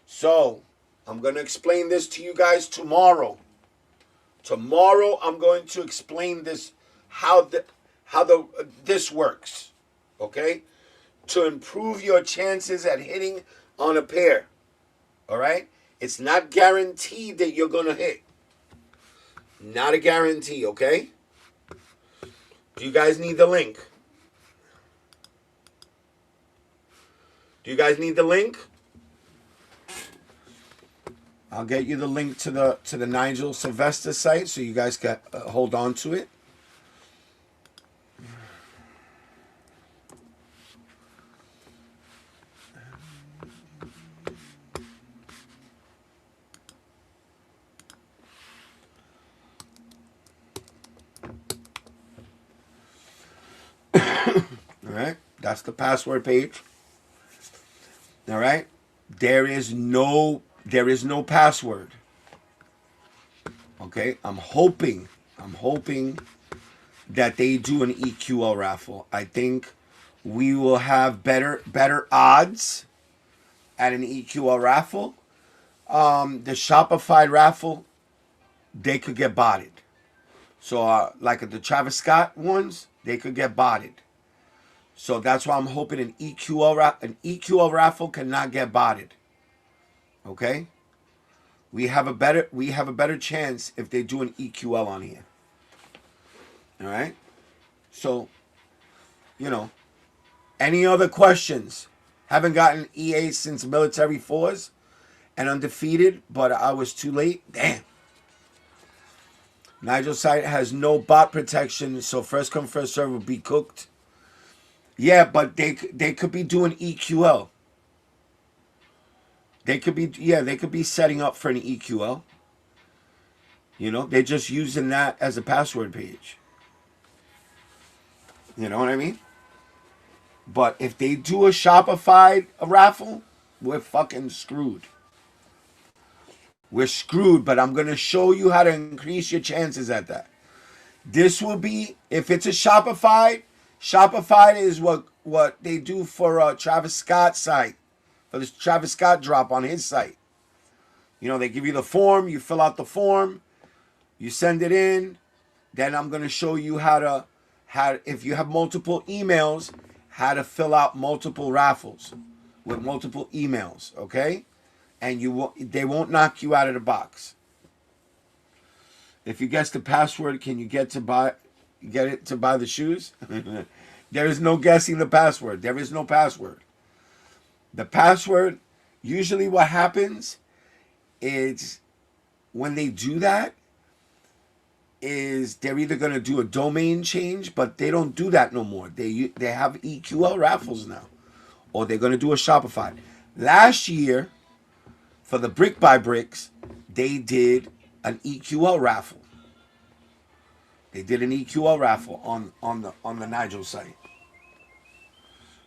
So I'm going to explain this to you guys tomorrow. Tomorrow I'm going to explain this, how this works, okay? To improve your chances at hitting on a pair, all right? It's not guaranteed that you're going to hit. Not a guarantee, okay? Do you guys need the link? Do you guys need the link? I'll get you the link to the Nigel SYLVESTER site so you guys can hold on to it. All right, that's the password page. All right, there is no password. Okay, I'm hoping that they do an EQL raffle. I think we will have better odds at an EQL raffle. The Shopify raffle, they could get botted. So like the Travis Scott ones, they could get botted. So that's why I'm hoping an EQL raffle cannot get botted. Okay? We have a better chance if they do an EQL on here. All right? So, any other questions? Haven't gotten EA since Military Fours and undefeated, but I was too late. Damn. Nigel's site has no bot protection, so first come, first serve will be cooked. Yeah, but they could be doing EQL. They could be setting up for an EQL. They're just using that as a password page. You know what I mean? But if they do a Shopify raffle, we're fucking screwed. We're screwed, but I'm going to show you how to increase your chances at that. This will be, if it's a Shopify is what they do for Travis Scott's site, for this Travis Scott drop on his site. They give you the form, you fill out the form, you send it in. Then I'm going to show you how if you have multiple emails, how to fill out multiple raffles with multiple emails, okay? And they won't knock you out of the box. If you guess the password, can you get it to buy the shoes? There is no guessing the password. There is no password. The password, usually what happens is when they do that, is they're either going to do a domain change, but they don't do that no more. They have EQL raffles now. Or they're going to do a Shopify. Last year, for the Brick by Bricks, they did an EQL raffle. They did an EQL raffle on the Nigel site.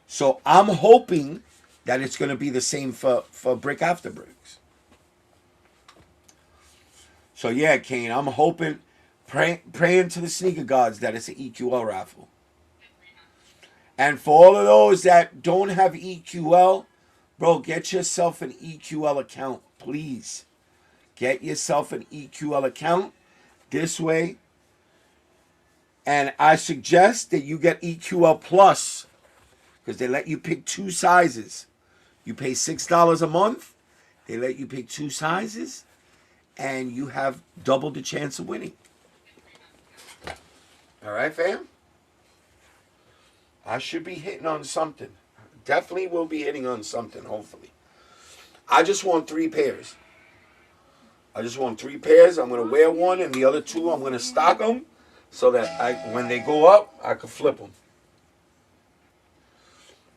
So I'm hoping that it's going to be the same for Brick After Bricks. So yeah, Kane, I'm hoping, praying to the sneaker gods that it's an EQL raffle. And for all of those that don't have EQL, Bro, get yourself an EQL account, please. Get yourself an EQL account this way. And I suggest that you get EQL Plus because they let you pick 2 sizes. You pay $6 a month. They let you pick 2 sizes. And you have double the chance of winning. All right, fam? I should be hitting on something. Definitely will be hitting on something, hopefully. I just want 3 pairs. I'm going to wear one, and the other 2, I'm going to stock them so that when they go up, I can flip them.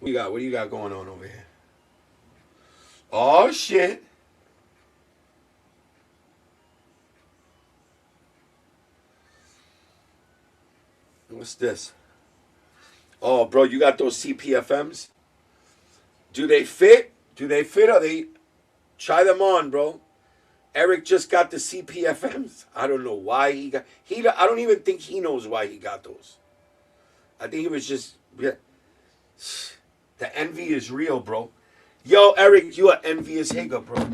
What do you got going on over here? Oh, shit. What's this? Oh, bro, you got those CPFMs? Do they fit? Or they... Try them on, bro. Eric just got the CPFMs. I don't know why he got... I don't even think he knows why he got those. I think it was just... Yeah. The envy is real, bro. Yo, Eric, you are envious Higger, bro.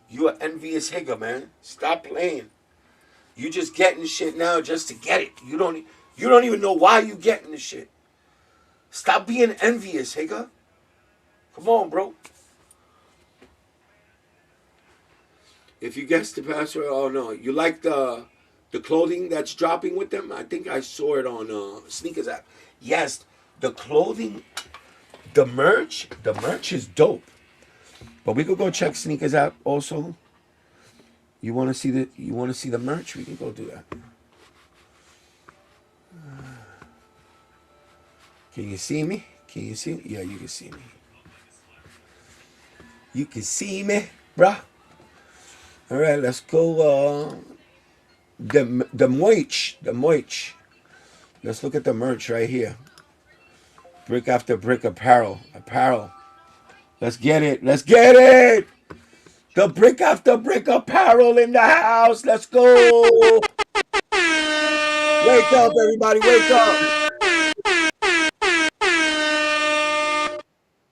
You are envious Higger, man. Stop playing. You just getting shit now just to get it. You don't even know why you getting the shit. Stop being envious, Higger. Come on, bro. If you guess the password, oh no. You like the clothing that's dropping with them? I think I saw it on Sneakers app. Yes, the clothing, the merch is dope. But we could go check Sneakers app also. You want to see the merch? We can go do that. Can you see me? Can you see me? Yeah, you can see me. You can see me, bruh. All right, let's go. The merch. Let's look at the merch right here. Brick after brick apparel. Let's get it. The brick after brick apparel in the house. Let's go. Wake up, everybody. Wake up.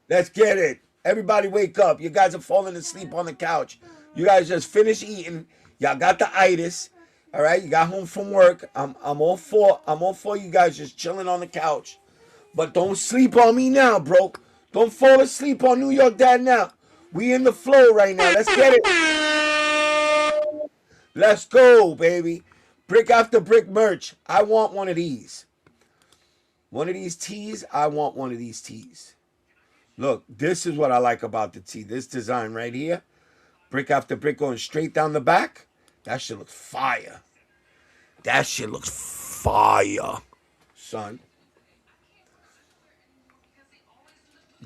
Let's get it. Everybody wake up. You guys are falling asleep on the couch. You guys just finished eating. Y'all got the itis. All right. You got home from work. I'm all for you guys just chilling on the couch. But don't sleep on me now, bro. Don't fall asleep on New York Dad now. We in the flow right now. Let's get it. Let's go, baby. Brick after brick merch. I want one of these. One of these tees. I want one of these tees. Look, this is what I like about the tee. This design right here. Brick after brick going straight down the back. That shit looks fire. Son.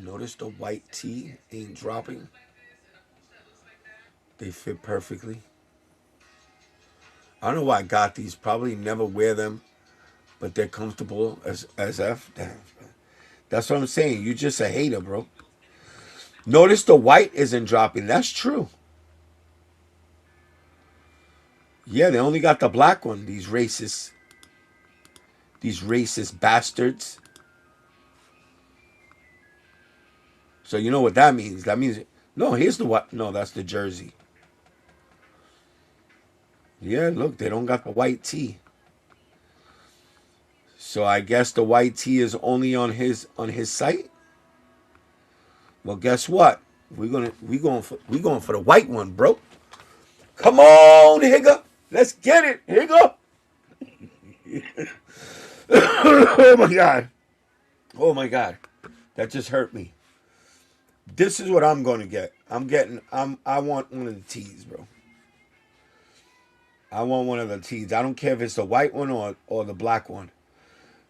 Notice the white tee ain't dropping. They fit perfectly. I don't know why I got these. Probably never wear them. But they're comfortable as F. Damn. That's what I'm saying. You're just a hater, bro. Notice the white isn't dropping. That's true. Yeah, they only got the black one. These racist bastards. So you know what that means. That means, no, here's the what? No, that's the jersey. Yeah, look, they don't got the white tee. So I guess the white tee is only on his site. Well, guess what? We going for the white one, bro. Come on, Higger. Let's get it, Higger. Oh my God. That just hurt me. This is what I'm going to get. I want one of the tees, bro. I want one of the tees. I don't care if it's the white one or the black one.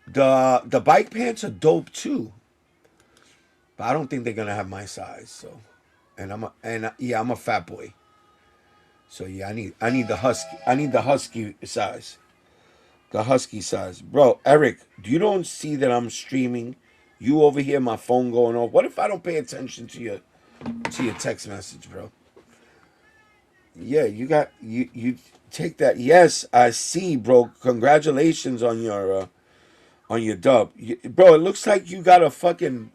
The bike pants are dope too. But I don't think they're gonna have my size. So, I'm a fat boy. So yeah, I need the husky. I need the husky size. The husky size, bro. Eric, you don't see that I'm streaming? You over here, my phone going off. What if I don't pay attention to your text message, bro? Yeah, you take that. Yes, I see, bro. Congratulations on your dub, bro. It looks like you got a fucking.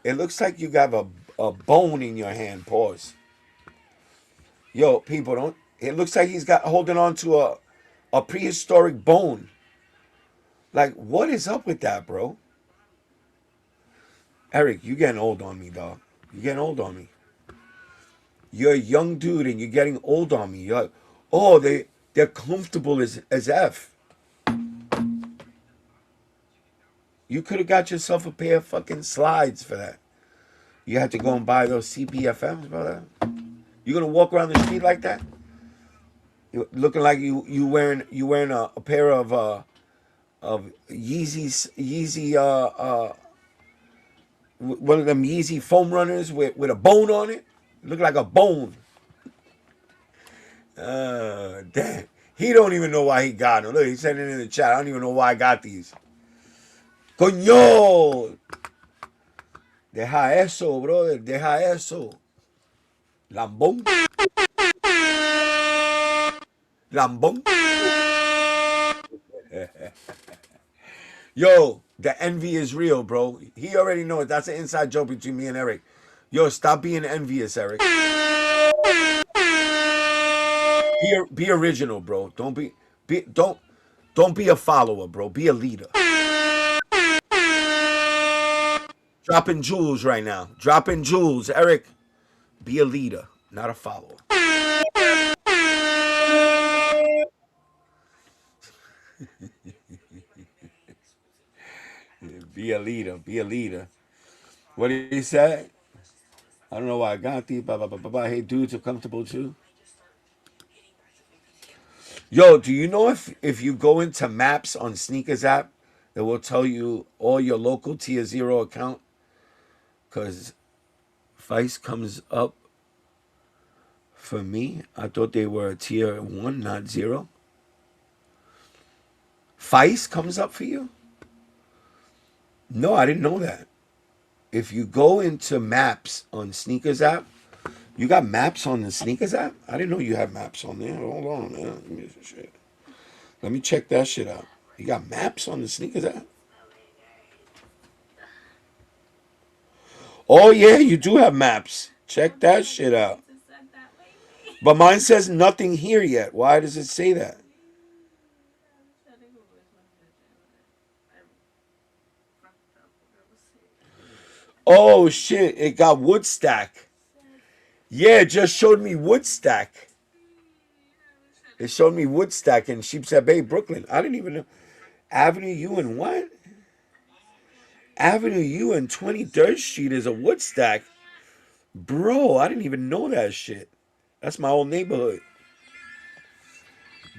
It looks like you got a bone in your hand. Pause. Yo, people, don't. It looks like he's got holding on to a prehistoric bone. Like, what is up with that, bro? Eric, you getting old on me, dog. You getting old on me. You're a young dude and you're getting old on me. You're like, oh, they're comfortable as F. You could have got yourself a pair of fucking slides for that. You had to go and buy those CPFMs, brother. You gonna walk around the street like that? You looking like you wearing a pair of Yeezy one of them Yeezy foam runners with a bone on it. Look like a bone. Damn. He don't even know why he got them. Look, he said it in the chat. I don't even know why I got these. Coño. Deja eso, brother. Deja eso. Lambón. Lambón. Yo, the envy is real, bro. He already knows. That's an inside joke between me and Eric. Yo, stop being envious, Eric. Be original, bro. Don't be a follower, bro. Be a leader. Dropping jewels right now. Dropping jewels, Eric. Be a leader, not a follower. Be a leader. Be a leader. What did he say? I don't know why I got these. Blah, blah, blah, blah, blah. Hey, dudes are comfortable too. Yo, do you know if you go into maps on Sneakers app, it will tell you all your local tier 0 account? Because Vice comes up for me. I thought they were a tier 1, not 0. Vice comes up for you? No, I didn't know that. If you go into maps on Sneakers app, you got maps on the Sneakers app? I didn't know you had maps on there. Hold on, man. Let me check that shit out. You got maps on the Sneakers app? Oh, yeah, you do have maps. Check that shit out. But mine says nothing here yet. Why does it say that? Oh, shit. It got Woodstack. Yeah, it just showed me Woodstack. It showed me Woodstack in Sheepshead Bay, Brooklyn. I didn't even know. Avenue U and what? Avenue U and 23rd Street is a Woodstack. Bro, I didn't even know that shit. That's my old neighborhood.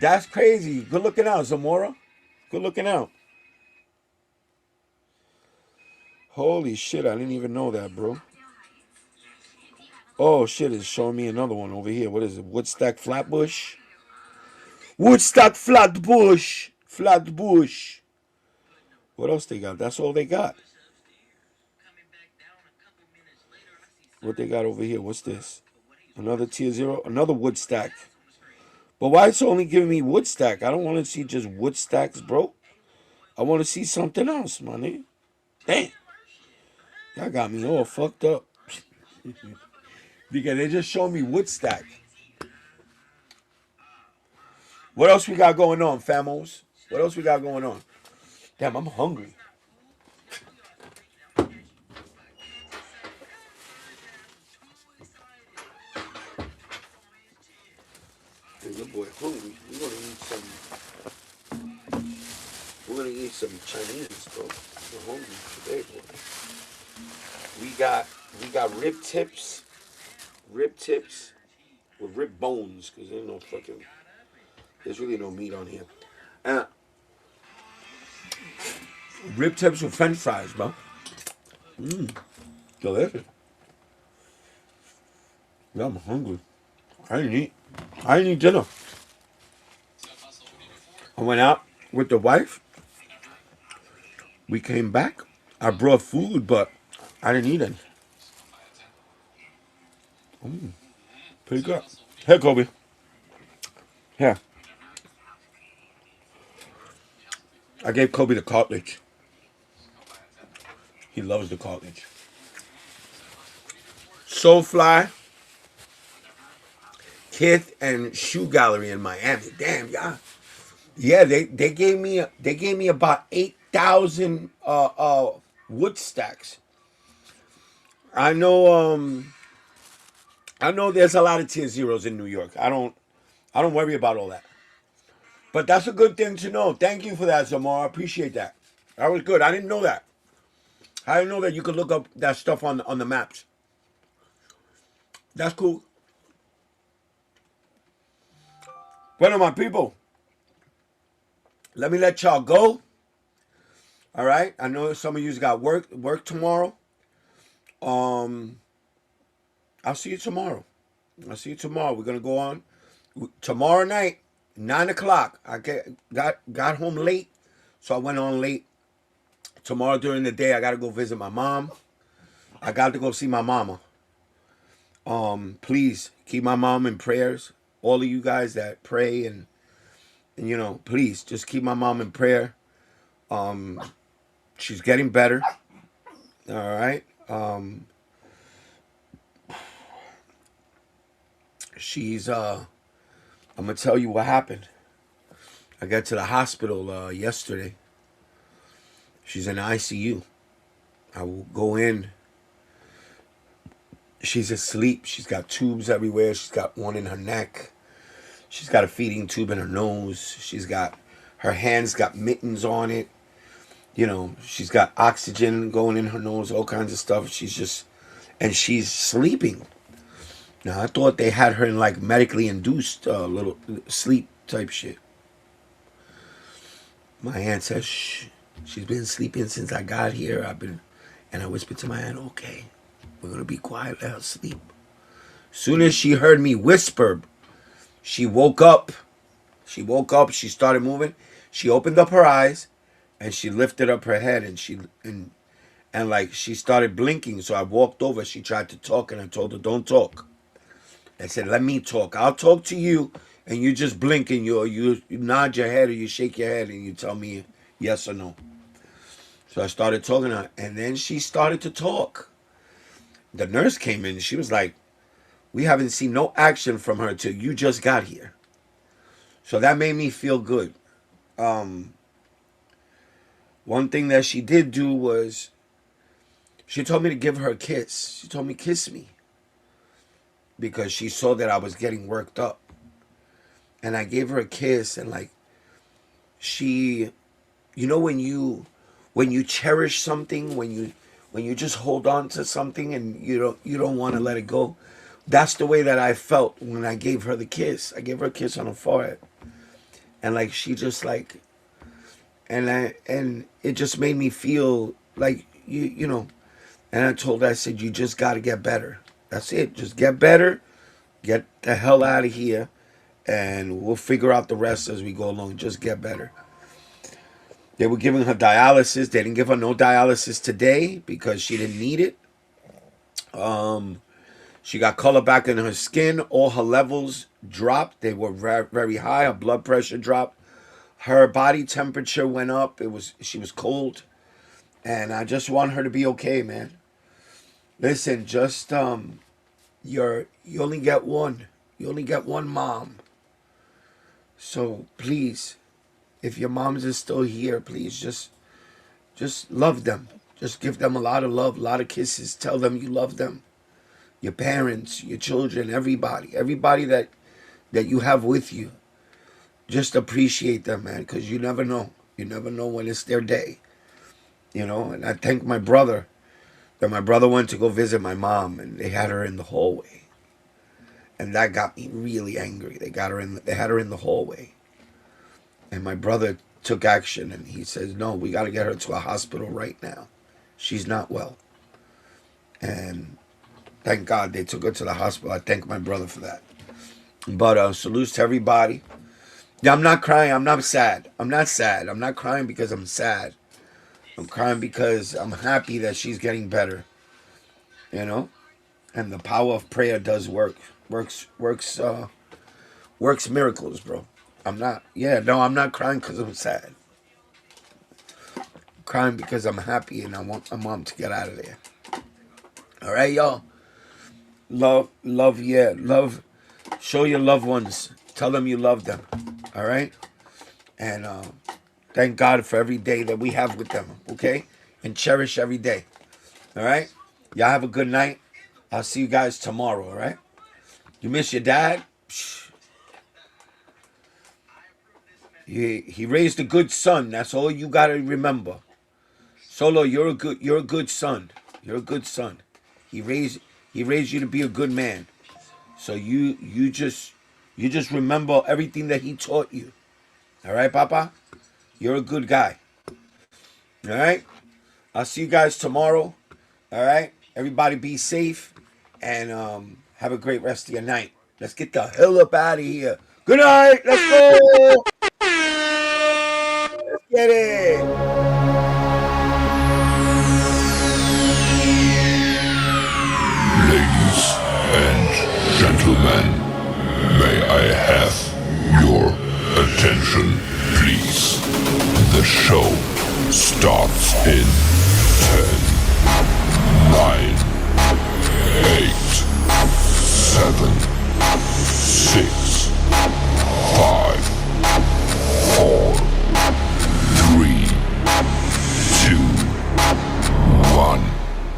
That's crazy. Good looking out, Zamora. Good looking out. Holy shit, I didn't even know that, bro. Oh, shit, it's showing me another one over here. What is it? Woodstack Flatbush? Woodstock Flatbush. Flatbush. What else they got? That's all they got. What they got over here? What's this? Another tier 0? Another Woodstack. But why it's only giving me Woodstack? I don't want to see just Woodstacks, bro. I want to see something else, my nigga. Damn. That got me all fucked up. Because they just showed me Woodstack. What else we got going on, famos? What else we got going on? Damn, I'm hungry. Hey, your boy hungry. We're gonna eat some Chinese, bro. We're hungry today, boy. We got rib tips with rib bones, because there's really no meat on here. Rib tips with French fries, bro. Delicious. Yeah, I'm hungry. I didn't eat dinner. I went out with the wife. We came back. I brought food, but I didn't eat any. Pretty good. Here, Kobe. Here. I gave Kobe the cartilage. He loves the cartilage. Soulfly, Kith, and Shoe Gallery in Miami. Damn, y'all. Yeah, they gave me about 8,000 wood stacks. I know there's a lot of tier zeros in New York. I don't worry about all that. But that's a good thing to know. Thank you for that, Zamar. I appreciate that. That was good. I didn't know that. I didn't know that you could look up that stuff on the maps. That's cool. Bueno, my people, let me let y'all go. All right. I know some of you got work tomorrow. I'll see you tomorrow. We're gonna go on tomorrow night, 9 o'clock. I got home late, so I went on late. Tomorrow during the day, I gotta go visit my mom. I got to go see my mama. Please keep my mom in prayers. All of you guys that pray and please just keep my mom in prayer. She's getting better. All right. She's I'm gonna tell you what happened. I got to the hospital yesterday. She's in ICU. I will go in. She's asleep. She's got tubes everywhere. She's got one in her neck. She's got a feeding tube in her nose. Her hands got mittens on it. She's got oxygen going in her nose, all kinds of stuff. She's sleeping. Now, I thought they had her in like medically induced little sleep type shit. My aunt says, shh, she's been sleeping since I got here. And I whispered to my aunt, okay, we're going to be quiet, let her sleep. Soon as she heard me whisper, she woke up. She started moving. She opened up her eyes and she lifted up her head and she started blinking. So I walked over. She tried to talk and I told her, don't talk. I said, let me talk. I'll talk to you and you just blink and you nod your head or you shake your head and you tell me yes or no. So I started talking to her and then she started to talk. The nurse came in and she was like, we haven't seen no action from her till you just got here. So that made me feel good. One thing that she did do was she told me to give her a kiss. She told me, kiss me. Because she saw that I was getting worked up. And I gave her a kiss and she, when you cherish something, when you just hold on to something and you don't want to let it go. That's the way that I felt when I gave her the kiss. I gave her a kiss on her forehead. And she just and it just made me feel like and I told her, I said, you just got to get better. That's it. Just get better. Get the hell out of here. And we'll figure out the rest as we go along. Just get better. They were giving her dialysis. They didn't give her no dialysis today because she didn't need it. She got color back in her skin. All her levels dropped. They were very, very high. Her blood pressure dropped. Her body temperature went up. She was cold. And I just want her to be okay, man. Listen, just you only get one. You only get one mom. So please, if your moms are still here, please just love them. Just give them a lot of love, a lot of kisses. Tell them you love them. Your parents, your children, everybody that you have with you. Just appreciate them, man, because you never know. You never know when it's their day. And I thank my brother that my brother went to go visit my mom and they had her in the hallway. And that got me really angry. They had her in the hallway. And my brother took action and he says, no, we got to get her to a hospital right now. She's not well. And thank God they took her to the hospital. I thank my brother for that. But salutes to everybody. Yeah, I'm not crying. I'm not sad. I'm not sad. I'm not crying because I'm sad. I'm crying because I'm happy that she's getting better. And the power of prayer does works miracles, bro. I'm not crying because I'm sad. I'm crying because I'm happy and I want my mom to get out of there. All right, y'all. love. Show your loved ones. Tell them you love them. All right? And thank God for every day that we have with them, okay? And cherish every day. All right? Y'all have a good night. I'll see you guys tomorrow, all right? You miss your dad? He raised a good son. That's all you got to remember. Solo, you're a good son. You're a good son. He raised you to be a good man. So you just remember everything that he taught you. All right, Papa? You're a good guy. All right? I'll see you guys tomorrow. All right? Everybody be safe and have a great rest of your night. Let's get the hell up out of here. Good night. Let's go. Let's get it. Ladies and gentlemen, may I have your attention, please? The show starts